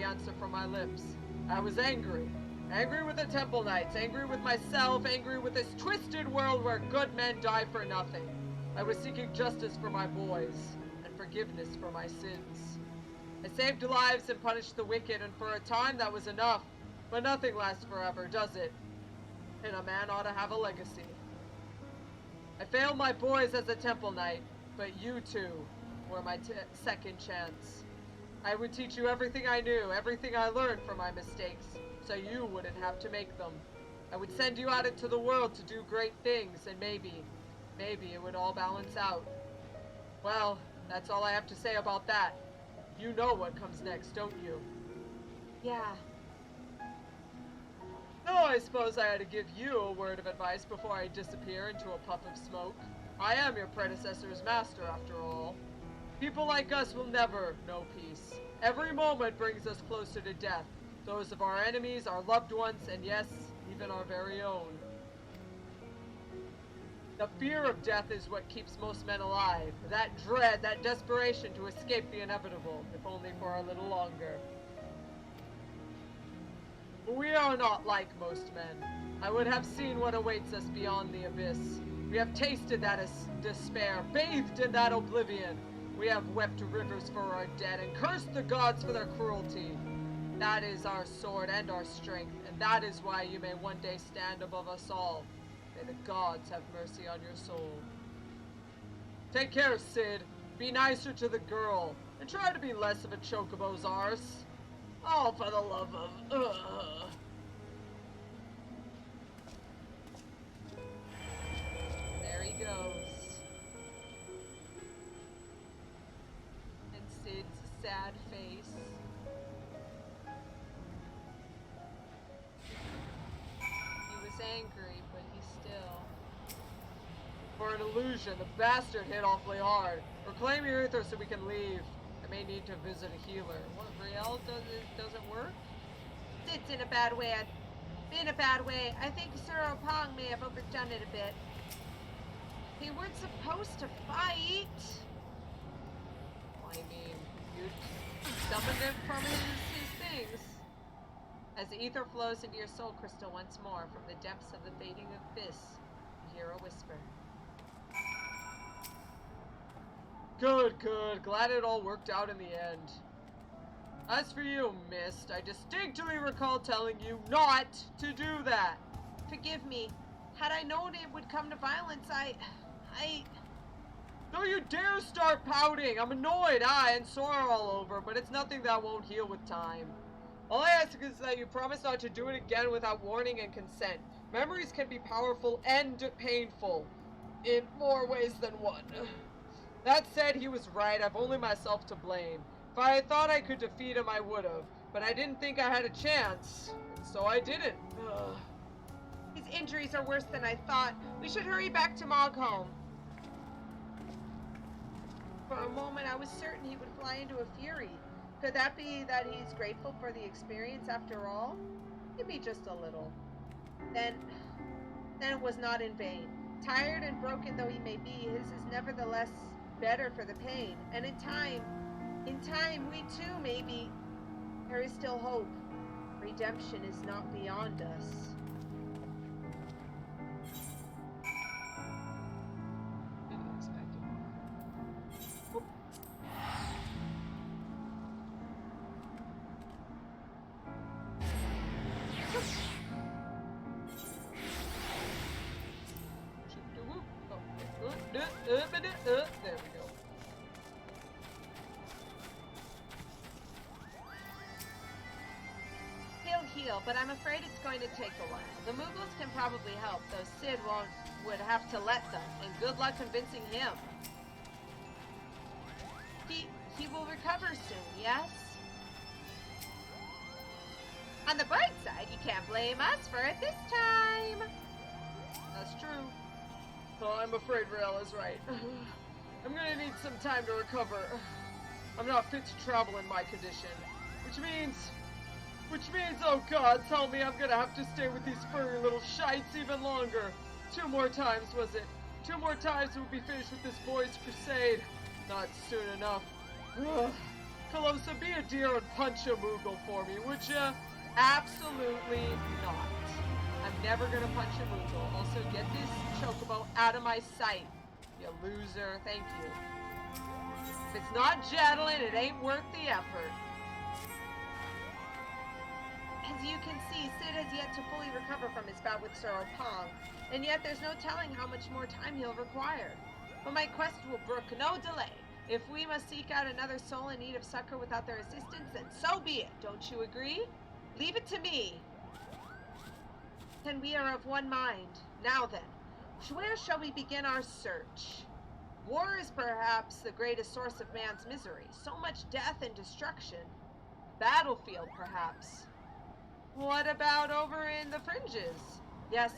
[SPEAKER 1] answer from my lips. I was angry. Angry with the Temple Knights, angry with myself, angry with this twisted world where good men die for nothing. I was seeking justice for my boys, and forgiveness for my sins. I saved lives and punished the wicked, and for a time that was enough. But nothing lasts forever, does it? And a man ought to have a legacy. I failed my boys as a Temple Knight, but you two were my second chance. I would teach you everything I knew, everything I learned from my mistakes, so you wouldn't have to make them. I would send you out into the world to do great things, and maybe it would all balance out. Well, that's all I have to say about that. You know what comes next, don't you?
[SPEAKER 2] Yeah.
[SPEAKER 1] Oh, I suppose I had to give you a word of advice before I disappear into a puff of smoke. I am your predecessor's master, after all. People like us will never know peace. Every moment brings us closer to death. Those of our enemies, our loved ones, and yes, even our very own. The fear of death is what keeps most men alive. That dread, that desperation to escape the inevitable, if only for a little longer. But we are not like most men. I would have seen what awaits us beyond the abyss. We have tasted that despair, bathed in that oblivion. We have wept rivers for our dead and cursed the gods for their cruelty. That is our sword and our strength, and that is why you may one day stand above us all. May the gods have mercy on your soul. Take care, Sid. Be nicer to the girl, and try to be less of a chocobo's arse. Oh, for the love of... There he goes. And Sid's sad face. He was angry, but he still... For an illusion, the bastard hit awfully hard. Reclaim your ether so we can leave. I may need to visit a healer. What, Rielle doesn't work?
[SPEAKER 2] It's in a bad way. I think Sir Opang may have overdone it a bit. They weren't supposed to fight.
[SPEAKER 1] I mean, you summoned him from his things. As the ether flows into your soul crystal once more from the depths of the fading abyss, you hear a whisper. Good, good. Glad it all worked out in the end. As for you, Myste, I distinctly recall telling you not to do that.
[SPEAKER 2] Forgive me. Had I known it would come to violence, I...
[SPEAKER 1] Don't you dare start pouting! I'm annoyed, and sore all over, but it's nothing that won't heal with time. All I ask is that you promise not to do it again without warning and consent. Memories can be powerful and painful, in more ways than one. That said, he was right. I've only myself to blame. If I had thought I could defeat him, I would have. But I didn't think I had a chance, and so I didn't.
[SPEAKER 2] His injuries are worse than I thought. We should hurry back to Mogholm. For a moment, I was certain he would fly into a fury. Could that be that he's grateful for the experience after all? Maybe just a little. Then it was not in vain. Tired and broken though he may be, his is nevertheless better for the pain. And in time, we too, maybe, there is still hope. Redemption is not beyond us.
[SPEAKER 1] Didn't expect it. There we go.
[SPEAKER 2] He'll heal, but I'm afraid it's going to take a while. The Mughals can probably help, though Sid would have to let them, and good luck convincing him. He will recover soon, yes? On the bright side, you can't blame us for it this time.
[SPEAKER 1] That's true. Oh, I'm afraid Rielle is right. I'm gonna need some time to recover. I'm not fit to travel in my condition. Which means, oh God, tell me I'm gonna have to stay with these furry little shites even longer. 2 more times, was it? 2 more times we'll be finished with this boys' crusade. Not soon enough. Calosa, be a dear and punch a Moogle for me, would ya? Absolutely not. I'm never gonna punch a Moogle. Also, get this chocobo out of my sight. You loser. Thank you. If it's not Jadelin, it ain't worth the effort.
[SPEAKER 2] As you can see, Sid has yet to fully recover from his bout with Sir Opang, and yet there's no telling how much more time he'll require. But my quest will brook no delay. If we must seek out another soul in need of succor without their assistance, then so be it. Don't you agree? Leave it to me. Then we are of one mind. Now then, where shall we begin our search? War is perhaps the greatest source of man's misery. So much death and destruction. Battlefield, perhaps. What about over in the fringes? Yes,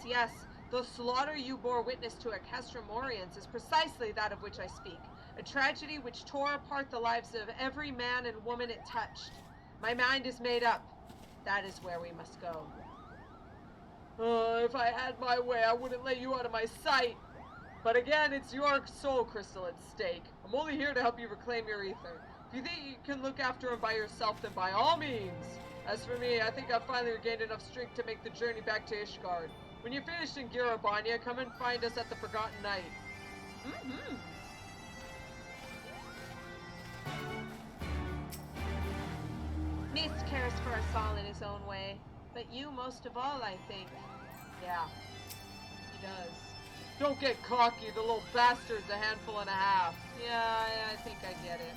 [SPEAKER 1] The slaughter you bore witness to at Castramorians is precisely that of which I speak. A tragedy which tore apart the lives of every man and woman it touched. My mind is made up. That is where we must go. If I had my way, I wouldn't let you out of my sight. But again, it's your soul crystal at stake. I'm only here to help you reclaim your ether. If you think you can look after him by yourself, then by all means. As for me, I think I've finally regained enough strength to make the journey back to Ishgard. When you're finished in Girabanya, come and find us at the Forgotten Night. Mm-hmm.
[SPEAKER 2] Myste cares for us all in his own way, but you most of all, I think.
[SPEAKER 1] Yeah, he does. Don't get cocky, the little bastard's a handful and a half.
[SPEAKER 2] Yeah, I think I get it.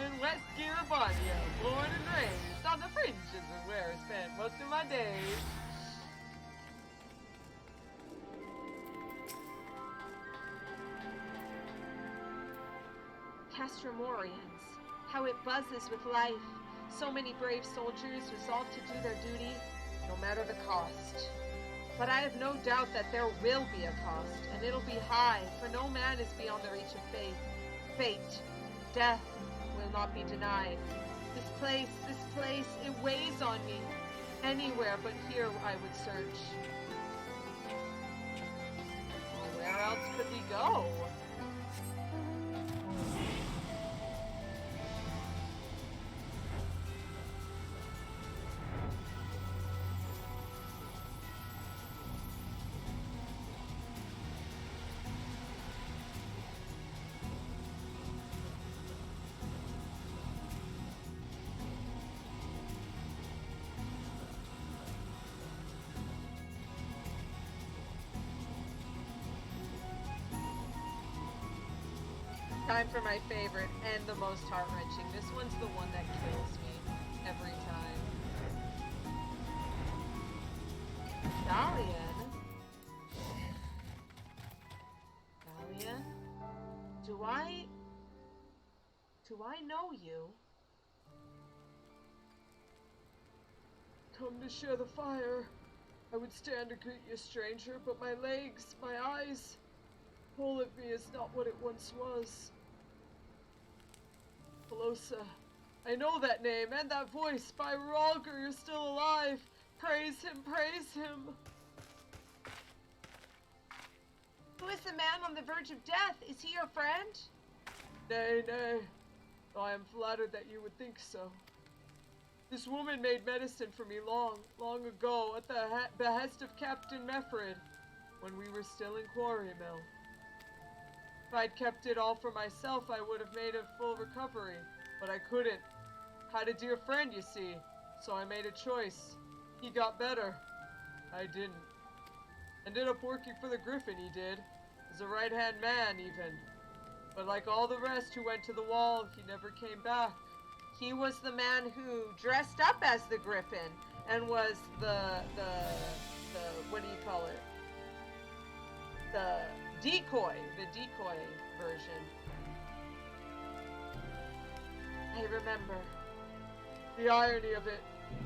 [SPEAKER 1] In West Girabanya, born and raised on the fringes of where I spent most of my days.
[SPEAKER 2] Castramorians, how it buzzes with life. So many brave soldiers resolved to do their duty, no matter the cost. But I have no doubt that there will be a cost, and it'll be high, for no man is beyond the reach of fate. Death will not be denied. This place, it weighs on me. Anywhere but here I would search.
[SPEAKER 1] Well, where else could we go? Time for my favorite and the most heart-wrenching. This one's the one that kills me every time. Dalian? Dalian? Do I know you? Come to share the fire. I would stand to greet you, stranger, but my legs, my eyes, all of me is not what it once was. Calosa. I know that name and that voice. By Ralger, you're still alive. Praise him, praise him.
[SPEAKER 2] Who is the man on the verge of death? Is he your friend?
[SPEAKER 1] Nay, nay. I am flattered that you would think so. This woman made medicine for me long ago at the behest of Captain Mefrid, when we were still in Quarry Mill. If I'd kept it all for myself, I would have made a full recovery, but I couldn't. Had a dear friend, you see, so I made a choice. He got better. I didn't. Ended up working for the Griffin, he did. As a right-hand man, even. But like all the rest who went to the wall, he never came back.
[SPEAKER 2] He was the man who dressed up as the Griffin and was the what do you call it? The decoy version. I remember.
[SPEAKER 1] The irony of it,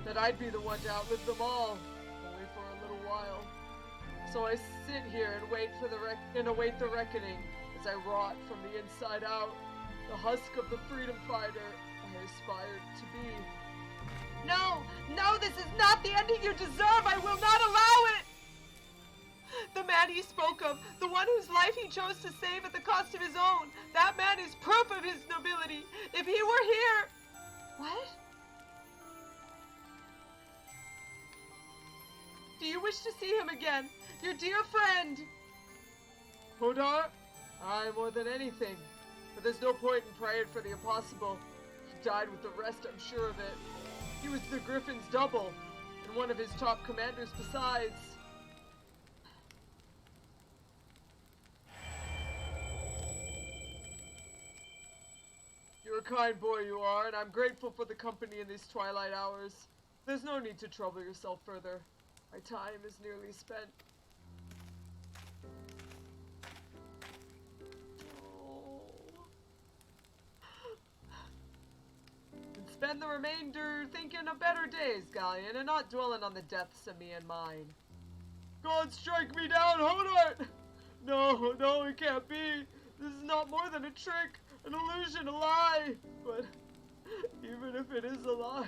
[SPEAKER 1] that I'd be the one to outlive them all, only for a little while. So I sit here and await the reckoning as I rot from the inside out, the husk of the freedom fighter I aspired to be.
[SPEAKER 2] No, this is not the ending you deserve. I will not allow it. The man he spoke of, the one whose life he chose to save at the cost of his own, that man is proof of his nobility. If he were here... What? Do you wish to see him again? Your dear friend!
[SPEAKER 1] Hodar? Aye, more than anything. But there's no point in praying for the impossible. He died with the rest, I'm sure of it. He was the Griffin's double, and one of his top commanders besides. You're a kind boy, you are, and I'm grateful for the company in these twilight hours. There's no need to trouble yourself further. My time is nearly spent. spend the remainder thinking of better days, Galleon, and not dwelling on the deaths of me and mine. God, strike me down, Hodart! No, no, it can't be. This is not more than a trick, an illusion, a lie. But even if it is a lie,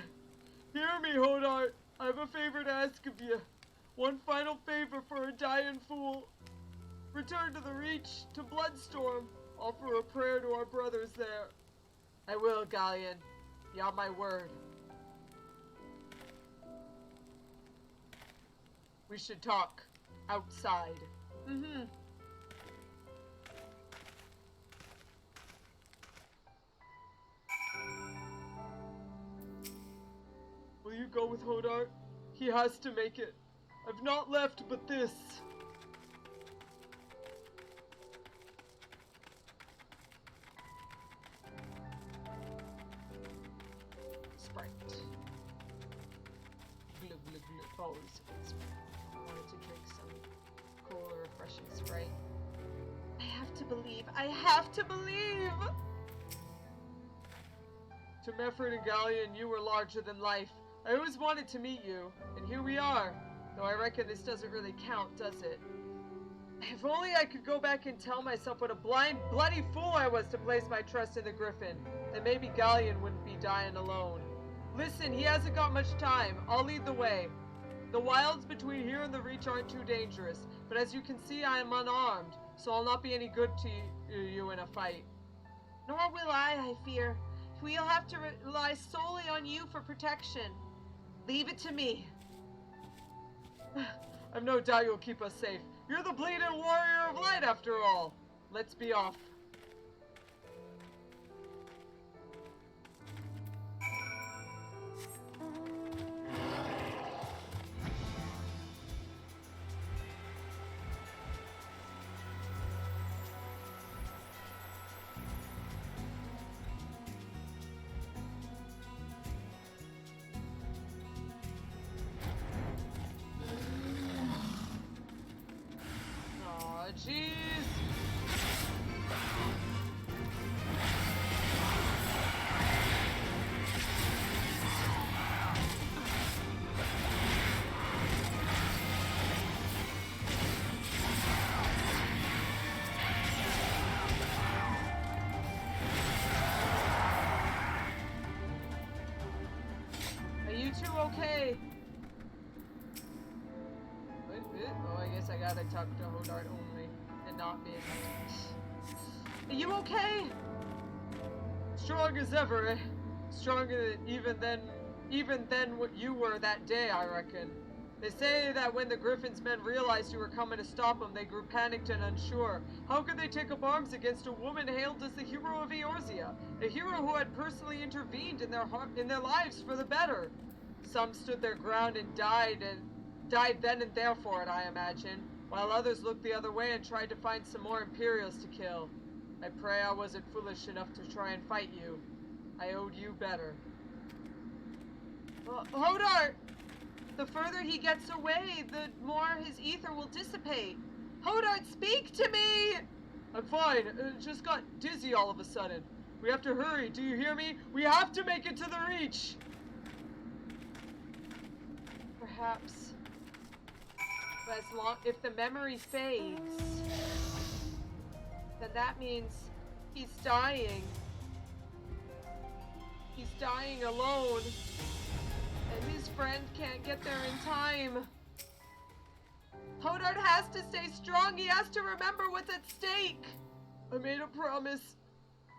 [SPEAKER 1] hear me, Hodart. I have a favor to ask of you. One final favor for a dying fool. Return to the Reach, to Bloodstorm. Offer a prayer to our brothers there. I will, Galleon. You have my word. We should talk outside. Mm-hmm. Will you go with Hodart? He has to make it. I've not left but this. Sprite. Glug, glug, glug. Always a good Sprite. I wanted to drink some cool, refreshing Sprite.
[SPEAKER 2] I have to believe. I have to believe!
[SPEAKER 1] To Mefford and Galleon, you were larger than life. I always wanted to meet you, and here we are. Though I reckon this doesn't really count, does it? If only I could go back and tell myself what a blind, bloody fool I was to place my trust in the Griffin, then maybe Galleon wouldn't be dying alone. Listen, he hasn't got much time. I'll lead the way. The wilds between here and the Reach aren't too dangerous, but as you can see, I am unarmed, so I'll not be any good to you in a fight.
[SPEAKER 2] Nor will I fear. We'll have to rely solely on you for protection. Leave it to me.
[SPEAKER 1] I've no doubt you'll keep us safe. You're the bleeding warrior of light, after all. Let's be off. Jeez. Are you two okay? Oh, I guess I gotta talk to Hodart only. Not being. Are you okay? Strong as ever, eh? Stronger even than what you were that day, I reckon. They say that when the Griffin's men realized you were coming to stop them, they grew panicked and unsure. How could they take up arms against a woman hailed as the hero of Eorzea? A hero who had personally intervened in their lives for the better. Some stood their ground and died then and there for it, I imagine. While others looked the other way and tried to find some more Imperials to kill. I pray I wasn't foolish enough to try and fight you. I owed you better.
[SPEAKER 2] Hodart! The further he gets away, the more his ether will dissipate. Hodart, speak to me!
[SPEAKER 1] I'm fine. Just got dizzy all of a sudden. We have to hurry. Do you hear me? We have to make it to the Reach!
[SPEAKER 2] Perhaps. If the memory fades, then that means he's dying. He's dying alone, and his friend can't get there in time. Hodart has to stay strong. He has to remember what's at stake.
[SPEAKER 1] I made a promise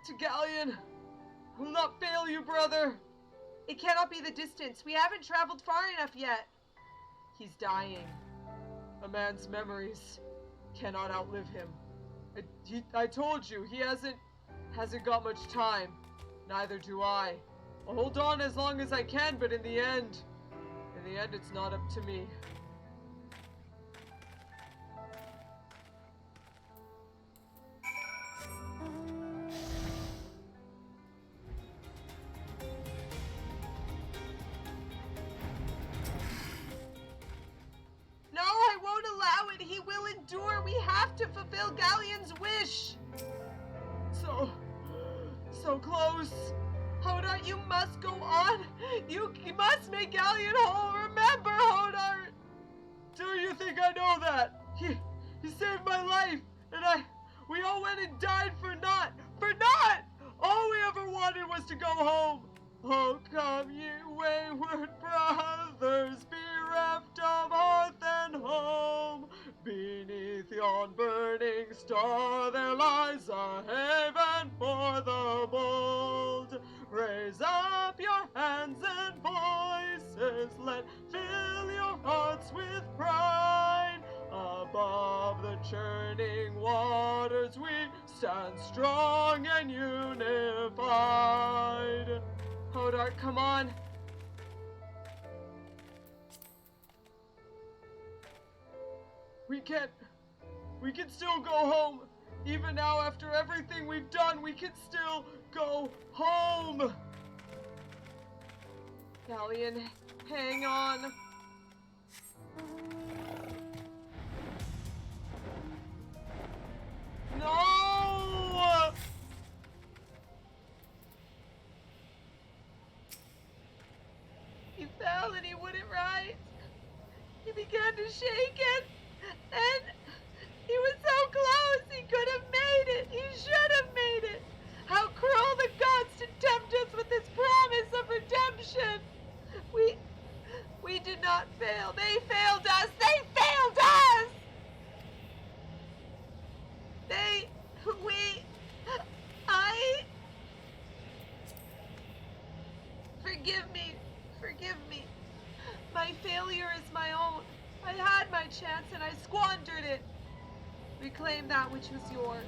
[SPEAKER 1] to Galleon. I will not fail you, brother.
[SPEAKER 2] It cannot be the distance. We haven't traveled far enough yet.
[SPEAKER 1] He's dying. A man's memories cannot outlive him. I told you, he hasn't got much time. Neither do I. I'll hold on as long as I can, but in the end, it's not up to me.
[SPEAKER 2] He will endure. We have to fulfill Galleon's wish.
[SPEAKER 1] So close. Hodart, you must go on. You must make Galleon whole. Remember, Hodart. Do you think I know that? He saved my life, and we all went and died for naught. For naught! All we ever wanted was to go home. Oh, come ye wayward brothers, bereft of hearth and home. Beneath yon burning star there lies a haven for the bold. Raise up your hands and voices, let fill your hearts with pride. Above the churning waters we stand strong and unified. Hodart, come on. We can still go home. Even now, after everything we've done, we can still go home. Galleon, hang on. No! He fell and he wouldn't rise. He began to shake and he was so close. He could have made it. He should have made it. How cruel the gods to tempt us with this promise of redemption. We did not fail. They failed us. They failed us. Forgive me. My failure is my own. I had my chance and I squandered it. Reclaim that which was yours.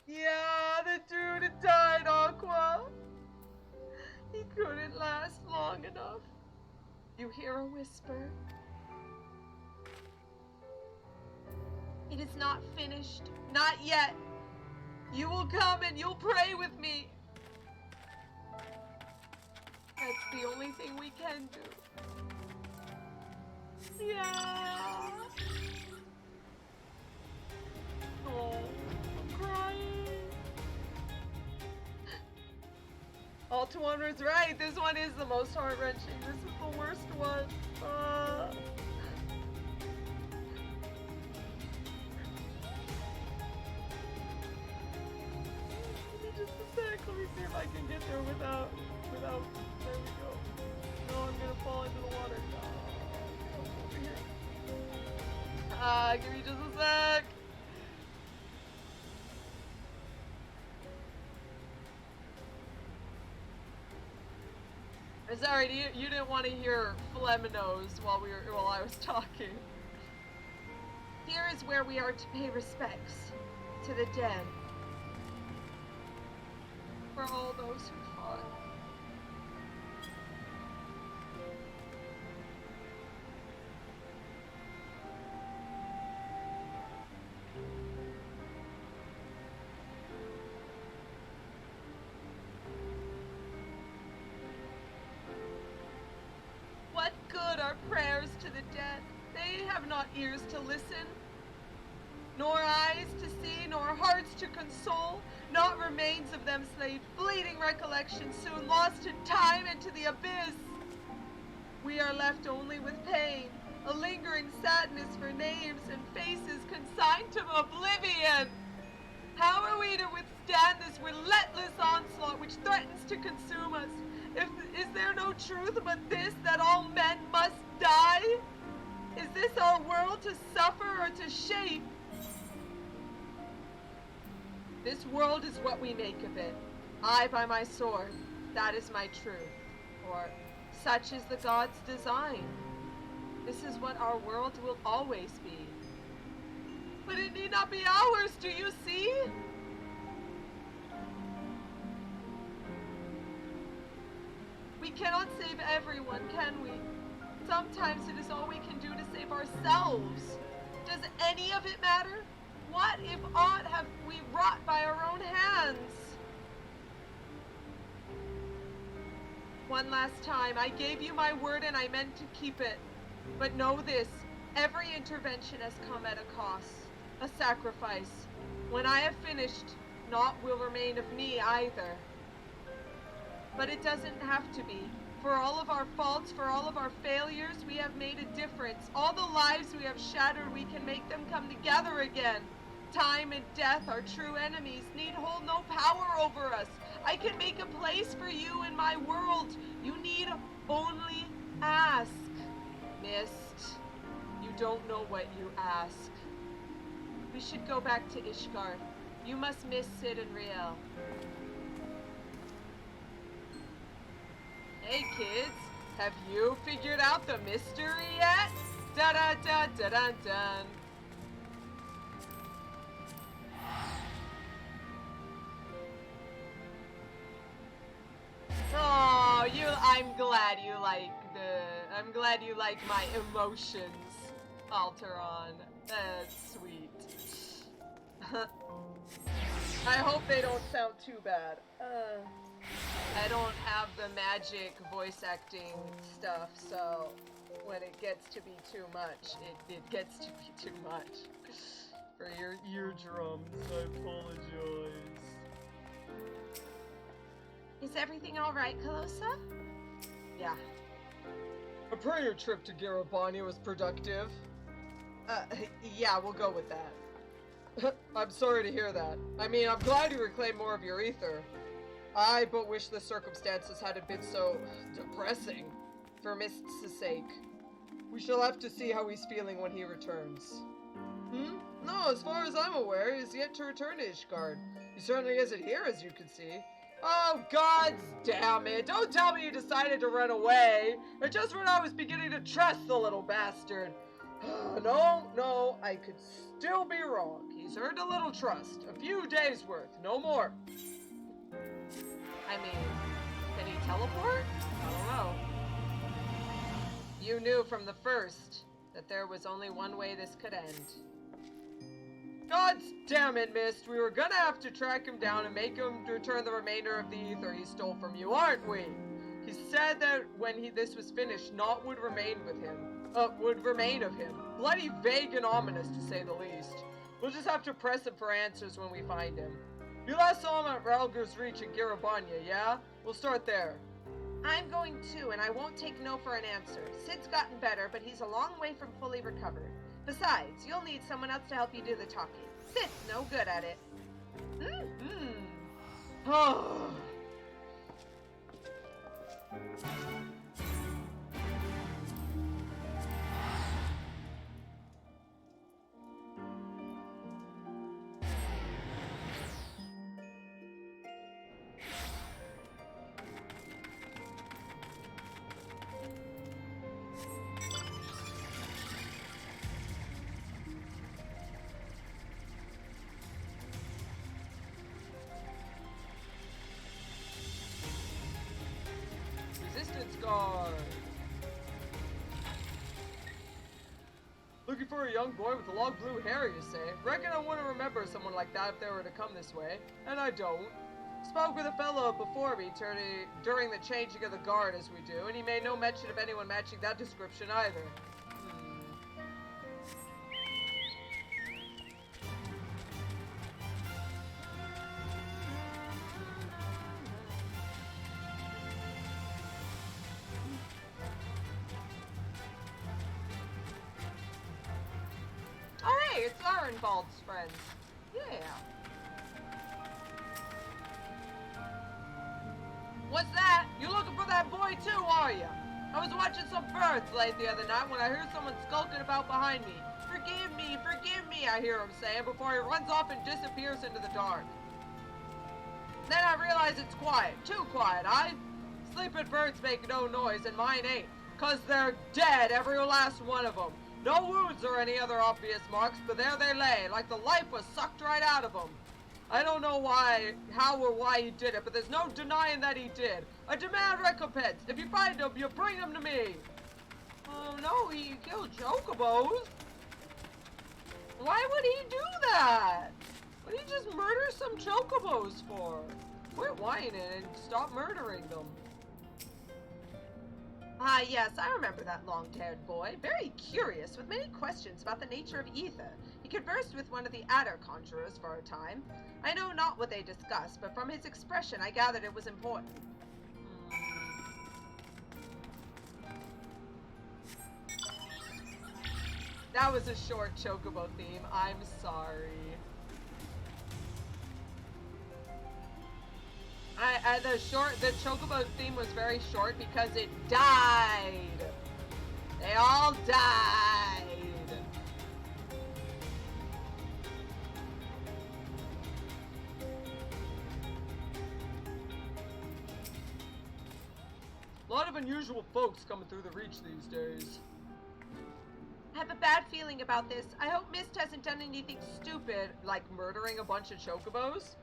[SPEAKER 1] Yeah, the dude had died, Aqua. He couldn't last long enough. You hear a whisper? It is not finished. Not yet. You will come and you'll pray with me. That's the only thing we can do. Yeah. Oh, I'm crying. Altuan was right. This one is the most heart-wrenching. This is the worst one. Give me just a sec. Let me see if I can get there without. There we go. No, I'm gonna fall into the water. No, over here. Give me just a sec. I'm sorry, you didn't want to hear Fleminos while I was talking. Here is where we are to pay respects to the dead. For all those who fought. What good are prayers to the dead? They have not ears to listen, nor eyes to see, nor hearts to console, not remains of them slayed, fleeting recollection, soon lost to time and to the abyss. We are left only with pain, a lingering sadness for names and faces consigned to oblivion. How are we to withstand this relentless onslaught which threatens to consume us? Is there no truth but this, that all men must die? Is this our world to suffer or to shape? This world is what we make of it. I by my sword, that is my truth. Or, such is the God's design. This is what our world will always be. But it need not be ours, do you see? We cannot save everyone, can we? Sometimes it is all we can do to save ourselves. Does any of it matter? What if aught have we wrought by our own hands? One last time, I gave you my word and I meant to keep it. But know this, every intervention has come at a cost, a sacrifice. When I have finished, naught will remain of me either. But it doesn't have to be. For all of our faults, for all of our failures, we have made a difference. All the lives we have shattered, we can make them come together again. Time and death, our true enemies, need hold no power over us. I can make a place for you in my world. You need only ask. Myste, you don't know what you ask. We should go back to Ishgard. You must miss Sid and Rielle. Hey kids, have you figured out the mystery yet? Da da da da da da. Oh, I'm glad you like my emotions, Alteron. That's sweet. I hope they don't sound too bad. I don't have the magic voice acting stuff, so when it gets to be too much, it gets to be too much. For your eardrums, I apologize.
[SPEAKER 2] Is everything alright, Calosa?
[SPEAKER 1] Yeah. I pray your trip to Garabania was productive. Yeah, we'll go with that. I'm sorry to hear that. I mean, I'm glad you reclaimed more of your ether. I but wish the circumstances hadn't been so depressing. For Myste's sake. We shall have to see how he's feeling when he returns. No, as far as I'm aware, he is yet to return to Ishgard. He certainly isn't here, as you can see. Oh, God damn it. Don't tell me you decided to run away. And just when I was beginning to trust the little bastard. No, I could still be wrong. He's earned a little trust. A few days' worth, no more. I mean, can he teleport? I don't know. You knew from the first that there was only one way this could end. God damn it, Myste. We were gonna have to track him down and make him return the remainder of the ether he stole from you, aren't we? He said that when this was finished, naught would remain with him. Would remain of him. Bloody vague and ominous, to say the least. We'll just have to press him for answers when we find him. You last saw him at Ralger's Reach in Garabania, yeah? We'll start there.
[SPEAKER 2] I'm going too, and I won't take no for an answer. Sid's gotten better, but he's a long way from fully recovered. Besides, you'll need someone else to help you do the talking. Sid's no good at it.
[SPEAKER 1] Oh. Resistance guard. Looking for a young boy with a long blue hair, you say? Reckon I wouldn't remember someone like that if they were to come this way. And I don't. Spoke with a fellow before me during the changing of the guard as we do, and he made no mention of anyone matching that description either. Oh hey, it's Arenvald's friends. Yeah. What's that? You looking for that boy too, are you? I was watching some birds late the other night when I heard someone skulking about behind me. Forgive me, I hear him saying before he runs off and disappears into the dark. Then I realize it's quiet, too quiet. Sleeping birds make no noise and mine ain't, 'cause they're dead, every last one of them. No wounds or any other obvious marks, but there they lay, like the life was sucked right out of them. I don't know how or why he did it, but there's no denying that he did. I demand recompense. If you find him, you bring him to me. Oh no, he killed chocobos. Why would he do that? What did he just murder some chocobos for? Quit whining and stop murdering them.
[SPEAKER 2] Ah, yes, I remember that long-haired boy. Very curious, with many questions about the nature of ether. He conversed with one of the aether conjurers for a time. I know not what they discussed, but from his expression I gathered it was important.
[SPEAKER 1] That was a short chocobo theme. I'm sorry. The chocobo theme was very short because it died. They all died. A lot of unusual folks coming through the Reach these days.
[SPEAKER 2] I have a bad feeling about this. I hope Myste hasn't done anything stupid.
[SPEAKER 1] Like murdering a bunch of chocobos?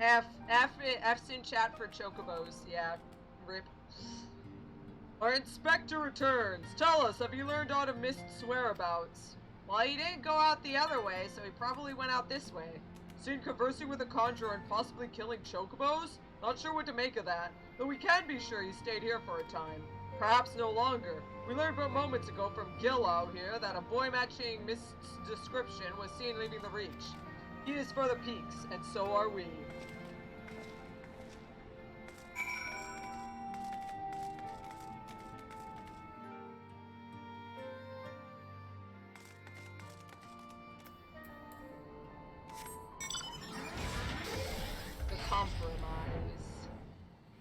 [SPEAKER 1] F's in chat for chocobos. Yeah, rip. Our inspector returns. Tell us, have you learned aught of Myste's whereabouts? Well, he didn't go out the other way, so he probably went out this way. Seen conversing with a conjurer and possibly killing chocobos? Not sure what to make of that, though we can be sure he stayed here for a time. Perhaps no longer. We learned but moments ago from Gil out here that a boy matching Myste's description was seen leaving the Reach. He is for the peaks, and so are we. The compromise.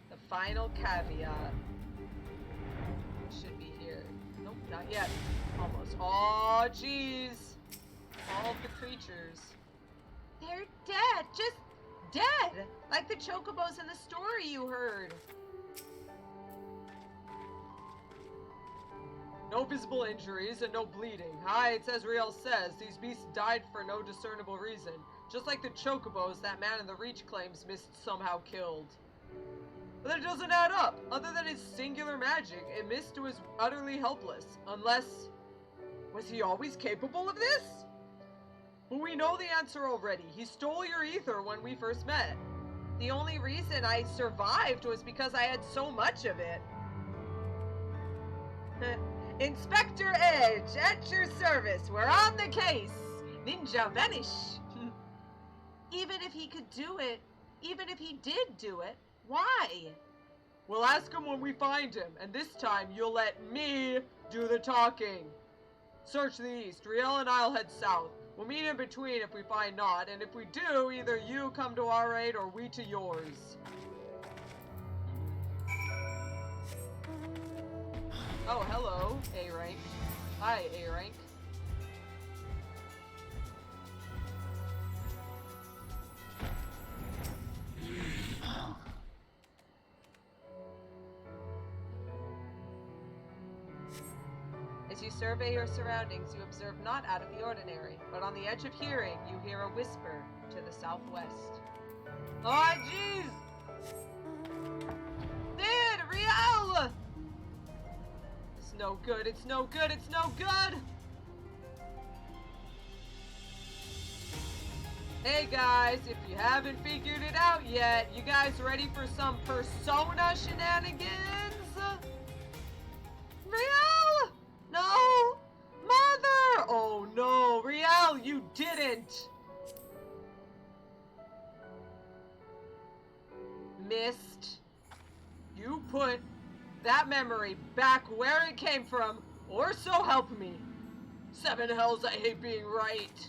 [SPEAKER 1] The final caveat. Should be here. Nope, not yet. Almost. Oh, jeez. All of the creatures.
[SPEAKER 2] They're dead. Just dead. Like the chocobos in the story you heard.
[SPEAKER 1] No visible injuries and no bleeding. Aye, it's as Rielle says, these beasts died for no discernible reason. Just like the chocobos that man in the Reach claims Myste somehow killed. But that doesn't add up. Other than his singular magic, Myste was utterly helpless. Unless... was he always capable of this? Well, we know the answer already. He stole your ether when we first met.
[SPEAKER 2] The only reason I survived was because I had so much of it. Inspector Edge, at your service. We're on the case. Ninja vanish. Even if he could do it, even if he did do it, why?
[SPEAKER 1] We'll ask him when we find him, and this time you'll let me do the talking. Search the east. Rielle and I'll head south. We'll meet in between if we find naught, and if we do, either you come to our aid or we to yours. Oh, hello, A-Rank. Hi, A-Rank. As you survey your surroundings, you observe not out of the ordinary, but on the edge of hearing, you hear a whisper to the southwest. Oh, jeez!
[SPEAKER 2] Sid! Rielle!
[SPEAKER 1] It's no good, it's no good, it's no good! Hey guys, if you haven't figured it out yet, you guys ready for some persona shenanigans?
[SPEAKER 2] Rielle!
[SPEAKER 1] No! Mother! Oh no, Rielle, you didn't! Myste, you put that memory back where it came from, or so help me. Seven hells, I hate being right.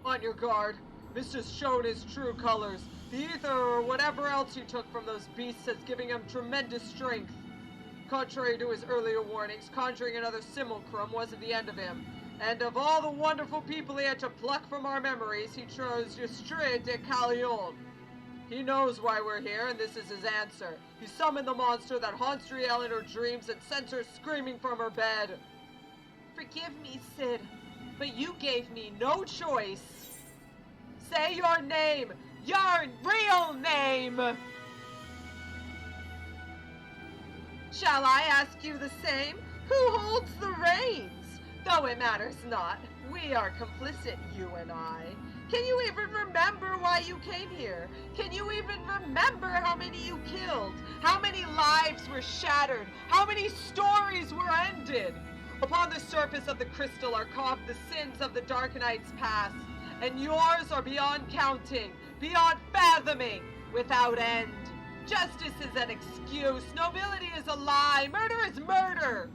[SPEAKER 1] On your guard. Myste has shown his true colors. The ether or whatever else he took from those beasts has given him tremendous strength. Contrary to his earlier warnings, conjuring another simulacrum wasn't the end of him. And of all the wonderful people he had to pluck from our memories, he chose Heart Calosa. He knows why we're here, and this is his answer. He summoned the monster that haunts Rielle in her dreams and sends her screaming from her bed.
[SPEAKER 2] Forgive me, Sid, but you gave me no choice.
[SPEAKER 1] Say your name! Your real name!
[SPEAKER 2] Shall I ask you the same? Who holds the reins? Though it matters not, we are complicit, you and I.
[SPEAKER 1] Can you even remember why you came here? Can you even remember how many you killed? How many lives were shattered? How many stories were ended? Upon the surface of the crystal are carved the sins of the Dark Knight's past, and yours are beyond counting, beyond fathoming, without end. Justice is an excuse, nobility is a lie, murder is murder!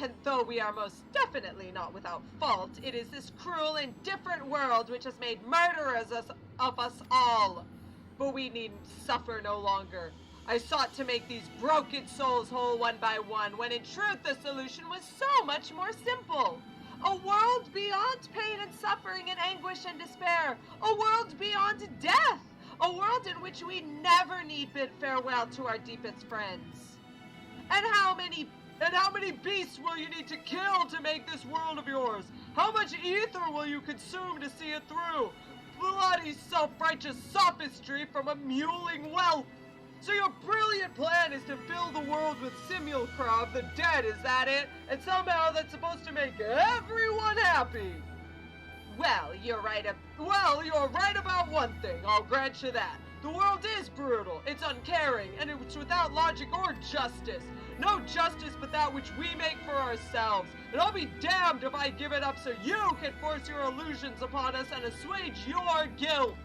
[SPEAKER 1] And though we are most definitely not without fault, it is this cruel, indifferent world which has made murderers of us all. But we needn't suffer no longer. I sought to make these broken souls whole one by one, when in truth the solution was so much more simple. A world beyond pain and suffering and anguish and despair. A world beyond death. A world in which we never need bid farewell to our deepest friends. And how many beasts will you need to kill to make this world of yours? How much aether will you consume to see it through? Bloody self-righteous sophistry from a mewling whelp. So your brilliant plan is to fill the world with simulacra of the dead, is that it? And somehow that's supposed to make everyone happy. Well, you're right about one thing, I'll grant you that. The world is brutal, it's uncaring, and it's without logic or justice. No justice but that which we make for ourselves. And I'll be damned if I give it up so you can force your illusions upon us and assuage your guilt.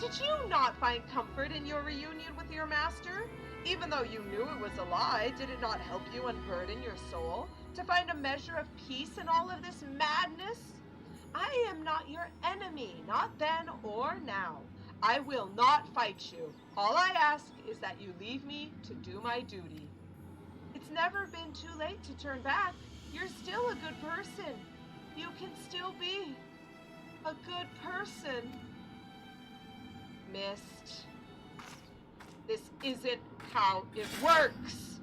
[SPEAKER 1] Did you not find comfort in your reunion with your master? Even though you knew it was a lie, did it not help you unburden your soul to find a measure of peace in all of this madness? I am not your enemy, not then or now. I will not fight you. All I ask is that you leave me to do my duty. It's never been too late to turn back. You're still a good person. You can still be a good person. Myste, this isn't how it works.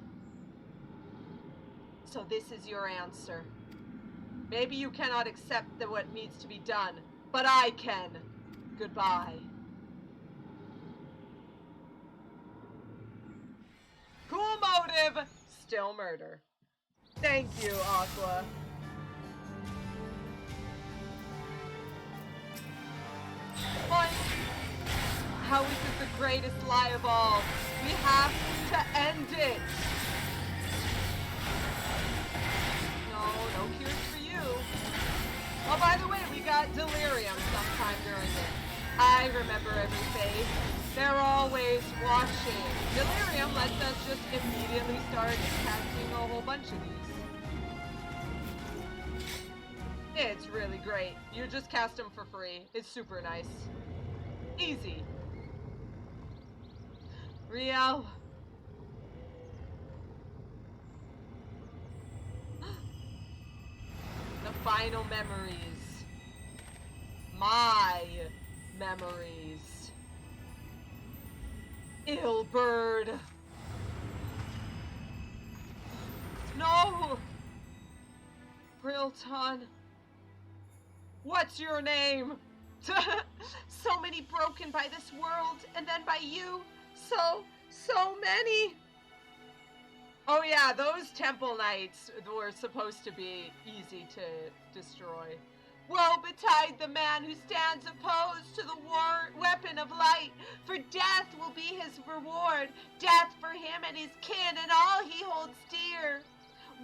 [SPEAKER 1] So this is your answer. Maybe you cannot accept what needs to be done, but I can. Goodbye. Cool motive, still murder. Thank you, Aqua. But how is it the greatest lie of all? We have to end it. No cures for you. Oh, by the way, we got delirium sometime during it. I remember every face. They're always watching. Delirium lets us just immediately start casting a whole bunch of these. It's really great. You just cast them for free. It's super nice. Easy. Rielle. The final memories. My memories. Ill bird. No! Brilton. What's your name?
[SPEAKER 2] So many broken by this world, and then by you. So many.
[SPEAKER 1] Oh yeah, those temple knights were supposed to be easy to destroy. Woe betide the man who stands opposed to the weapon of light, for death will be his reward, death for him and his kin and all he holds dear.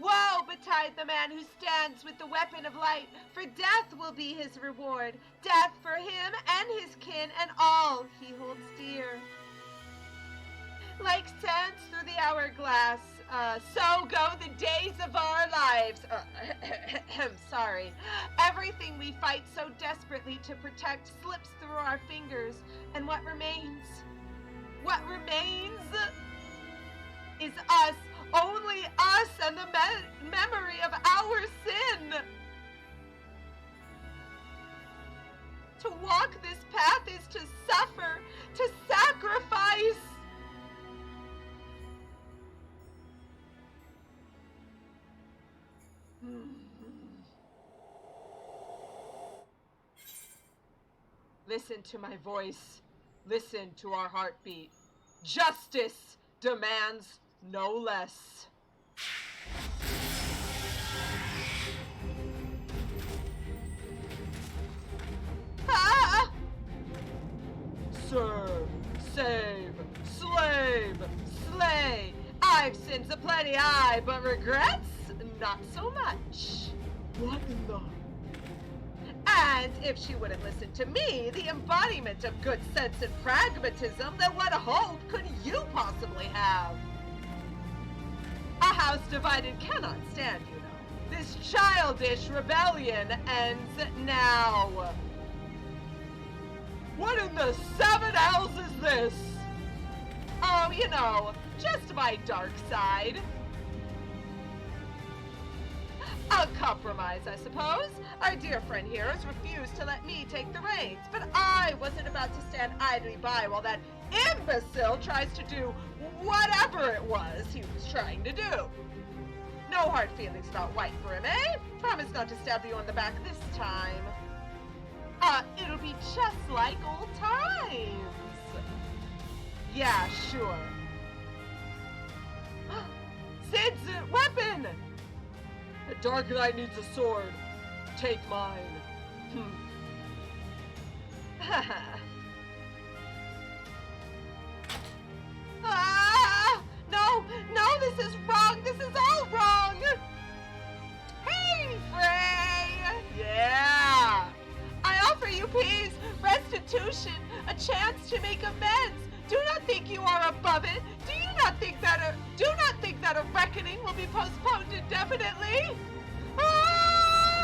[SPEAKER 1] Woe betide the man who stands with the weapon of light, for death will be his reward, death for him and his kin and all he holds dear. Like sands through the hourglass, so go the days of our lives. Sorry. Everything we fight so desperately to protect slips through our fingers, and what remains? What remains is us, only us and the memory of our sin. To walk this path is to suffer, to sacrifice. Listen to my voice. Listen to our heartbeat. Justice demands no less. Lovely! I've sins aplenty, aye, but regrets? Not so much. What in the... And if she wouldn't listen to me, the embodiment of good sense and pragmatism, then what hope could you possibly have? A house divided cannot stand, you know. This childish rebellion ends now. What in the seven hells is this? Oh, you know, just my dark side. A compromise, I suppose. Our dear friend here has refused to let me take the reins, but I wasn't about to stand idly by while that imbecile tries to do whatever it was he was trying to do. No hard feelings about White for him, eh? Promise not to stab you on the back this time. It'll be just like old times. Yeah, sure. Sid's weapon! The Dark Knight needs a sword. Take mine. No, this is wrong. This is all wrong. Hey, Frey. Yeah. I offer you peace, restitution, a chance to make amends. Do not think you are above it. Do not think that a reckoning will be postponed indefinitely. Ah!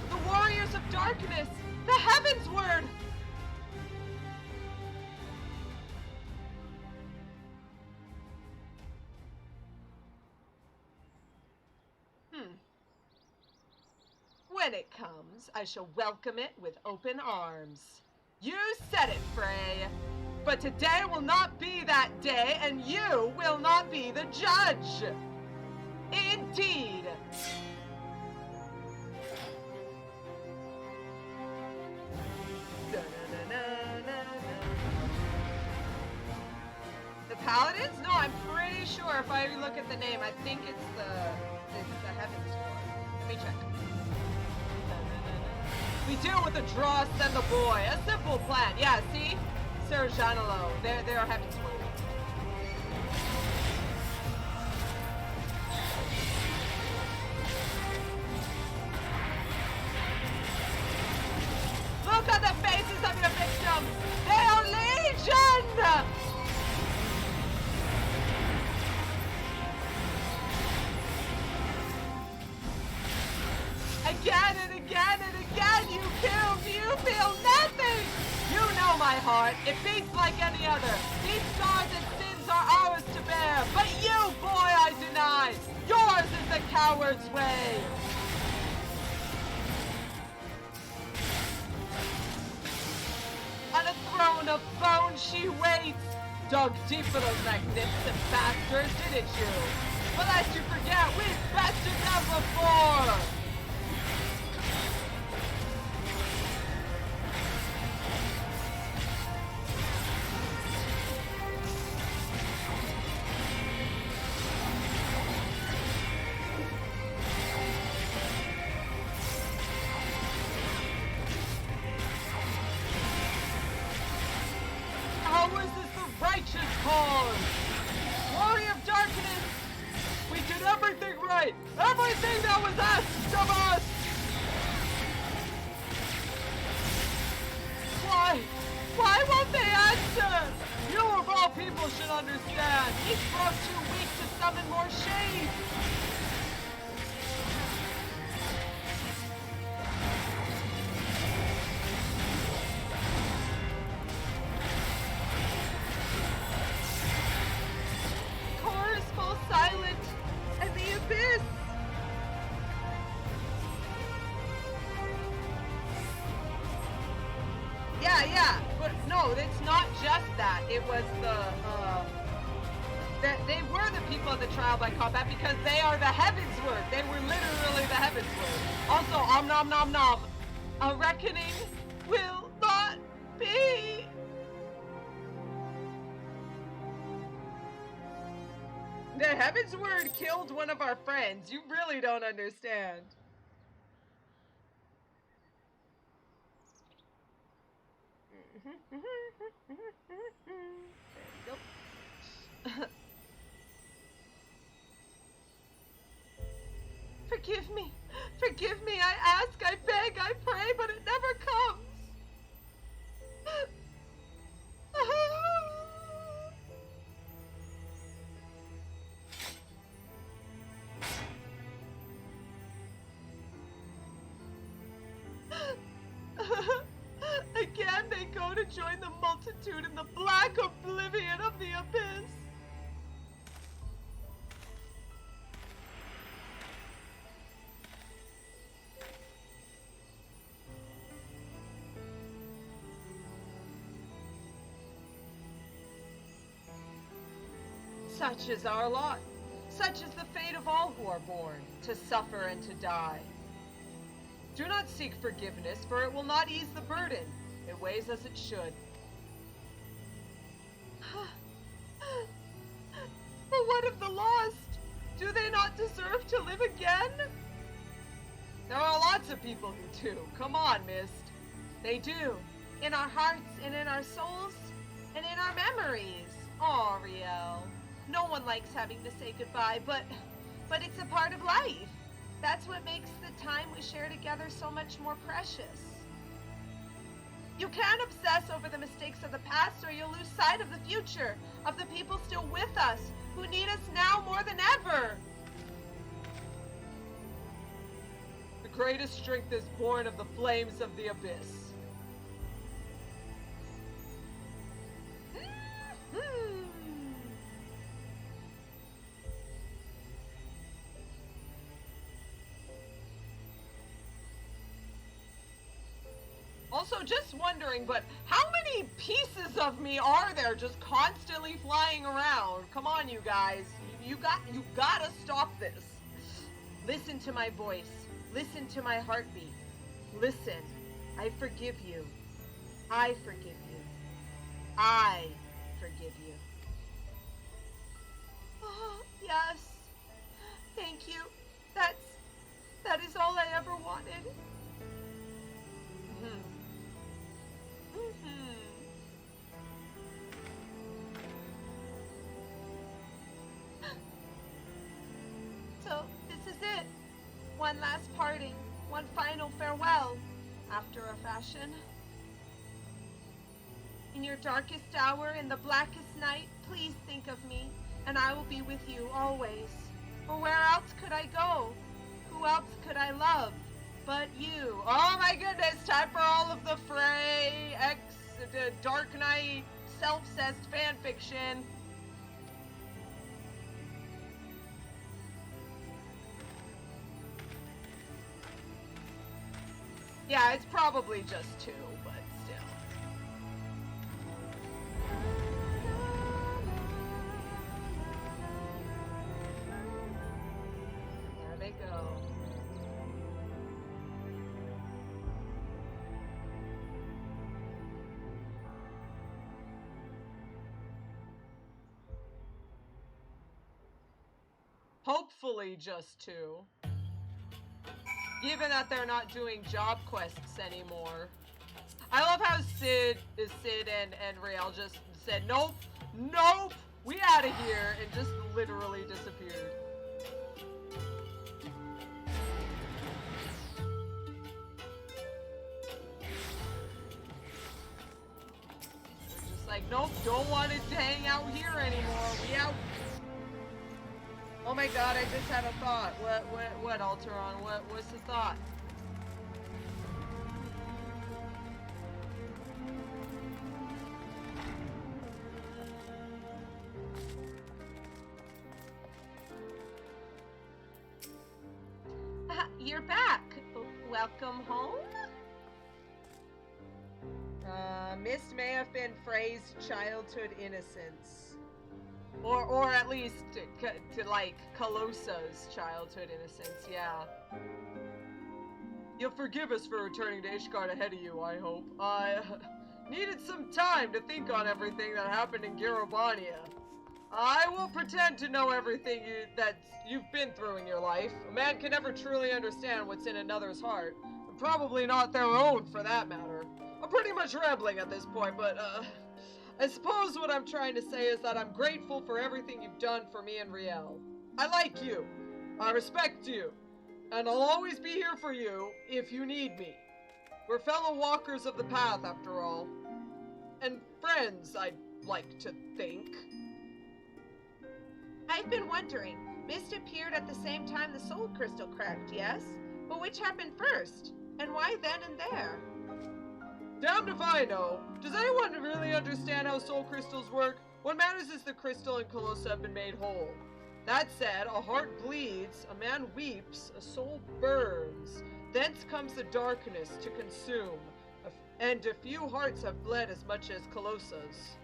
[SPEAKER 1] The warriors of darkness, the heavens word. When it comes, I shall welcome it with open arms. You said it, Frey. But today will not be that day, and you will not be the judge. Indeed. The Paladins? No, I'm pretty sure if I look at the name, I think it's the Heavens War. Let me check. We deal with the dross and the boy. A simple plan. Yeah, see? Sir Janelo. They're Heaven's Word. Look at the faces of your victims! They are legion! Again and again and again, you feel nothing! You know my heart, it beats like any other. These scars and sins are ours to bear, but you, boy, I deny. Yours is the coward's way. On a throne of bone she waits. Dug deep for those magnificent bastards, didn't you? But lest you forget, we've bested them before. Righteous cause! Warrior of darkness! We did everything right! Everything that was asked of us! Why won't they answer? You of all people should understand. Each broke too weak to summon more shade. Silent and the abyss. Yeah, but no, it's not just that. It was they were the people of the trial by combat because they are the Heavens Word. They were literally the Heavens Word. Also, om nom nom nom. A reckoning will not be. The Heaven's Word killed one of our friends. You really don't understand. There you go. Forgive me. Forgive me. I ask, I beg, I pray, but it never comes. Again, they go to join the multitude in the black oblivion of the abyss. Such is our lot. Such is the fate of all who are born, to suffer and to die. Do not seek forgiveness, for it will not ease the burden. It weighs as it should. But what of the lost? Do they not deserve to live again? There are lots of people who do. Come on, Myste. They do. In our hearts and in our souls and in our memories. Aw, Rielle. No one likes having to say goodbye, but it's a part of life. That's what makes the time we share together so much more precious. You can't obsess over the mistakes of the past or you'll lose sight of the future, of the people still with us, who need us now more than ever. The greatest strength is born of the flames of the abyss. Also, just wondering, but how many pieces of me are there just constantly flying around? Come on, you guys. You gotta stop this. Listen to my voice. Listen to my heartbeat. Listen. I forgive you. I forgive you. I forgive you. Oh, yes. Thank you. That is all I ever wanted. So, this is it. One last parting, one final farewell, after a fashion. In your darkest hour, in the blackest night, please think of me, and I will be with you always. For where else could I go? Who else could I love but you? Oh my goodness, time for all of the Frey Dark Knight self-cessed fanfiction. Yeah, it's probably just two, but still. There they go. Hopefully just two. Given that they're not doing job quests anymore. I love how Sid and Rielle just said, nope, we out of here, and just literally disappeared. They're just like, nope, don't want to hang out here anymore, we out. Oh my god, I just had a thought. What, Alteron? What's the thought? You're back. Welcome home? Myste may have been Frey's childhood innocence. Or at least to like Calosa's childhood innocence, yeah. You'll forgive us for returning to Ishgard ahead of you, I hope. I needed some time to think on everything that happened in Garabania. I will pretend to know everything that you've been through in your life. A man can never truly understand what's in another's heart, and probably not their own for that matter. I'm pretty much rambling at this point, but I suppose what I'm trying to say is that I'm grateful for everything you've done for me and Rielle. I like you. I respect you. And I'll always be here for you if you need me. We're fellow walkers of the path, after all. And friends, I'd like to think.
[SPEAKER 2] I've been wondering. Myste appeared at the same time the soul crystal cracked, yes? But which happened first? And why then and there?
[SPEAKER 1] Damned if I know. Does anyone really understand how soul crystals work? What matters is the crystal and Calosa have been made whole. That said, a heart bleeds, a man weeps, a soul burns. Thence comes the darkness to consume, and a few hearts have bled as much as Calosa's.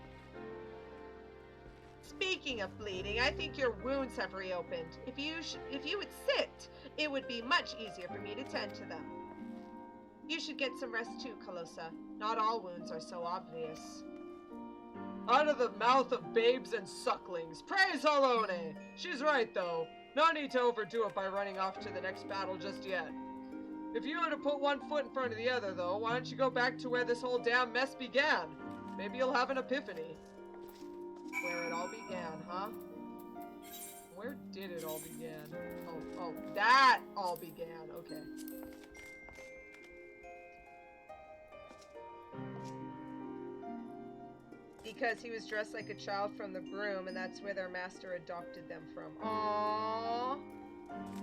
[SPEAKER 2] Speaking of bleeding, I think your wounds have reopened. If you would sit, it would be much easier for me to tend to them. You should get some rest too, Calosa. Not all wounds are so obvious.
[SPEAKER 1] Out of the mouth of babes and sucklings. Praise Halone! She's right, though. No need to overdo it by running off to the next battle just yet. If you were to put one foot in front of the other, though, why don't you go back to where this whole damn mess began? Maybe you'll have an epiphany. Where it all began, huh? Where did it all begin? Oh, that all began. Okay.
[SPEAKER 2] Because he was dressed like a child from the broom, and that's where their master adopted them from. Aww.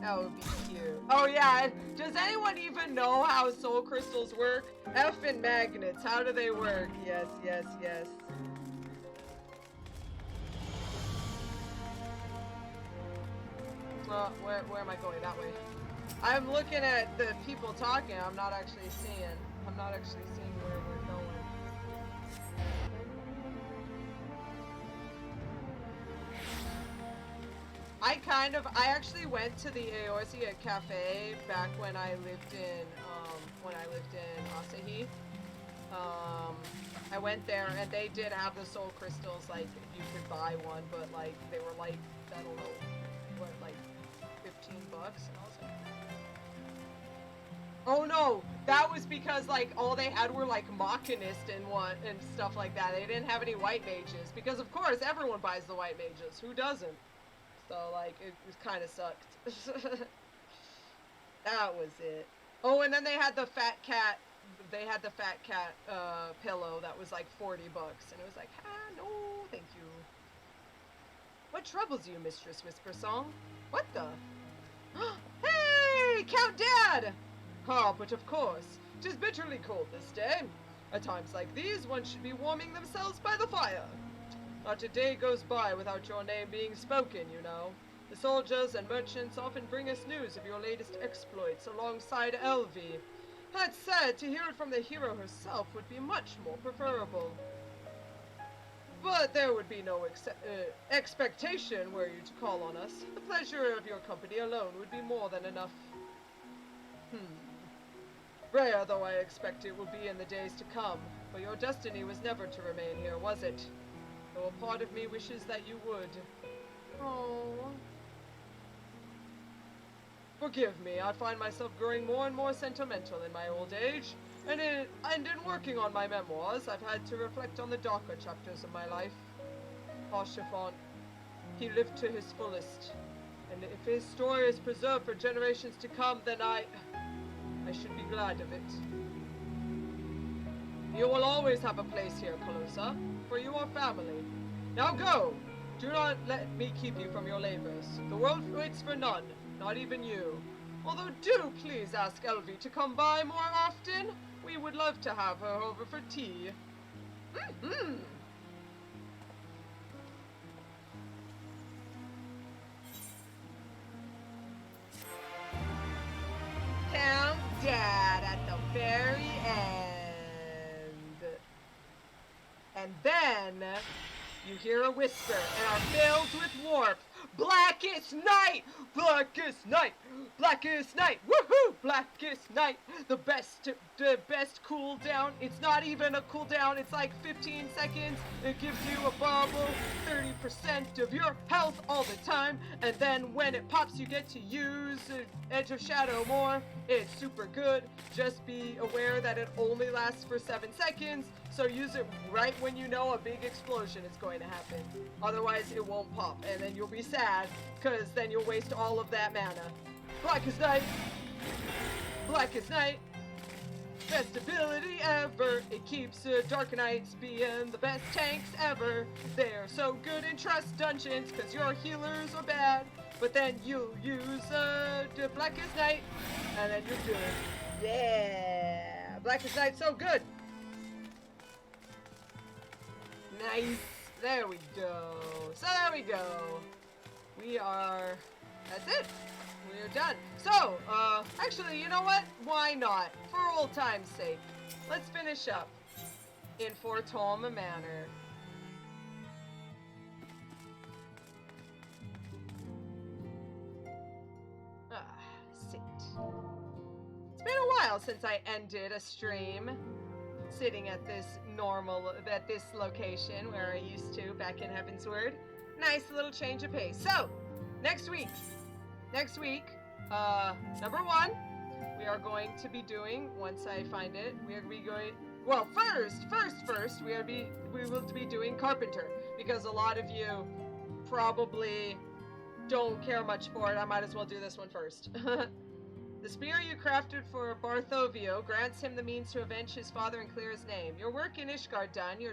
[SPEAKER 1] That would be cute. Oh yeah, does anyone even know how soul crystals work? Effing magnets, how do they work? Yes, yes, yes. Where am I going? That way. I'm looking at the people talking. I'm not actually seeing where we're going. I actually went to the Eorzea Cafe back when I lived in Asahi. I went there and they did have the soul crystals, like you could buy one, but like they were like, I don't know, what, like $15, and I was like, oh no, that was because like all they had were like Machinist and stuff like that. They didn't have any white mages because of course everyone buys the white mages. Who doesn't? So like it kind of sucked. That was it. Oh, and then they had the fat cat. They had the fat cat pillow that was like $40, and it was like, no, thank you. What troubles you, Mistress Whispersong? What the? Hey, Count Dad! Ah, but of course, 'tis bitterly cold this day. At times like these, one should be warming themselves by the fire. Not a day goes by without your name being spoken, you know. The soldiers and merchants often bring us news of your latest exploits alongside Elvi. That said, to hear it from the hero herself would be much more preferable. But there would be no expectation were you to call on us. The pleasure of your company alone would be more than enough. Rare though I expect it will be in the days to come, for your destiny was never to remain here, was it? Though a part of me wishes that you would. Oh. Forgive me, I find myself growing more and more sentimental in my old age, and in working on my memoirs, I've had to reflect on the darker chapters of my life. Chiffon, he lived to his fullest, and if his story is preserved for generations to come, then I should be glad of it. You will always have a place here, Calosa, for you are family. Now go! Do not let me keep you from your labors. The world waits for none, not even you. Although do please ask Elvi to come by more often. We would love to have her over for tea. Count Dad at the very end. And then you hear a whisper and are filled with warmth. Blackest night! Blackest night! Blackest night! Woohoo! Blackest night! The best cooldown. It's not even a cooldown. It's like 15 seconds. It gives you a bubble, 30% of your health all the time. And then when it pops, you get to use Edge of Shadow more. It's super good. Just be aware that it only lasts for 7 seconds. So use it right when you know a big explosion is going to happen. Otherwise, it won't pop. And then you'll be sad, because then you'll waste all of that mana. Blackest night! Blackest night! Best ability ever! It keeps Dark Knights being the best tanks ever. They're so good in trust dungeons, because your healers are bad. But then you use the Blackest Night, and then you're good. Yeah! Blackest Night's so good! Nice. There we go. So there we go. That's it. We're done. So, actually, you know what? Why not? For old time's sake. Let's finish up in Fortolma Manor. Sit. It's been a while since I ended a stream sitting at this location where I used to back in Heavensward. Nice little change of pace. So, next week, number 1, we are going to be doing, once I find it, we will be doing Carpenter, because a lot of you probably don't care much for it. I might as well do this one first. The spear you crafted for Barthovio grants him the means to avenge his father and clear his name. Your work in Ishgard done, you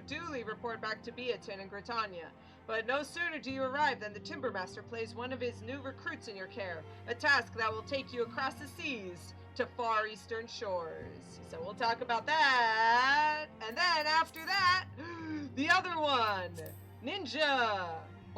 [SPEAKER 1] duly report back to Beatin and Gritania. But no sooner do you arrive than the Timbermaster plays one of his new recruits in your care, a task that will take you across the seas to far eastern shores. So we'll talk about that. And then after that, the other one, Ninja.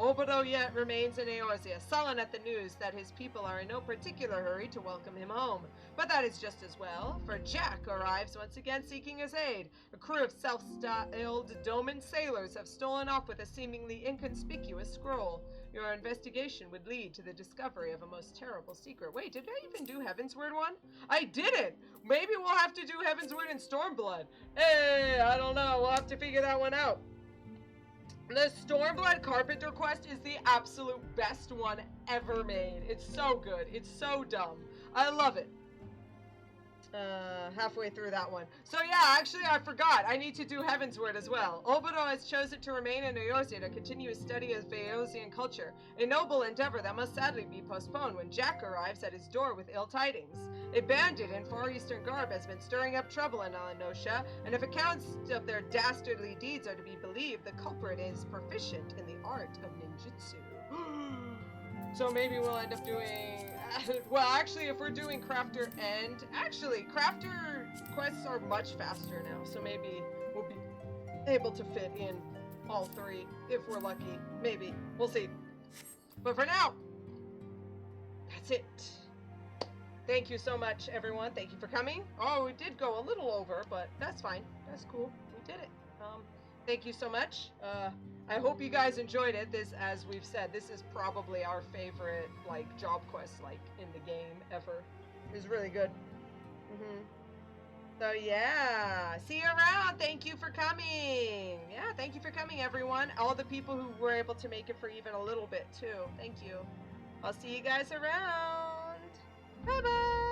[SPEAKER 1] Obado yet remains in Eorzea, sullen at the news that his people are in no particular hurry to welcome him home. But that is just as well, for Jack arrives once again seeking his aid. A crew of self-styled Doman sailors have stolen off with a seemingly inconspicuous scroll. Your investigation would lead to the discovery of a most terrible secret. Wait, did I even do Heavensward one? I didn't! Maybe we'll have to do Heavensward and Stormblood. Hey, I don't know. We'll have to figure that one out. The Stormblood Carpenter quest is the absolute best one ever made. It's so good. It's so dumb. I love it. Halfway through that one. So yeah, actually I forgot. I need to do Heavensward as well. Obado has chosen to remain in Eorzea to continue his study of Eozian culture. A noble endeavor that must sadly be postponed when Jack arrives at his door with ill tidings. A bandit in Far Eastern garb has been stirring up trouble in Alanosha, and if accounts of their dastardly deeds are to be believed, the culprit is proficient in the art of ninjutsu. So maybe we'll end up doing... Well, actually, if we're doing Crafter and... Actually, Crafter quests are much faster now, so maybe we'll be able to fit in all 3 if we're lucky. Maybe. We'll see. But for now, that's it. Thank you so much, everyone. Thank you for coming. Oh, we did go a little over, but that's fine. That's cool. We did it. Thank you so much. I hope you guys enjoyed it. This, as we've said, this is probably our favorite, job quest, in the game ever. It was really good. So, yeah. See you around. Thank you for coming. Yeah, thank you for coming, everyone. All the people who were able to make it for even a little bit, too. Thank you. I'll see you guys around. Bye-bye.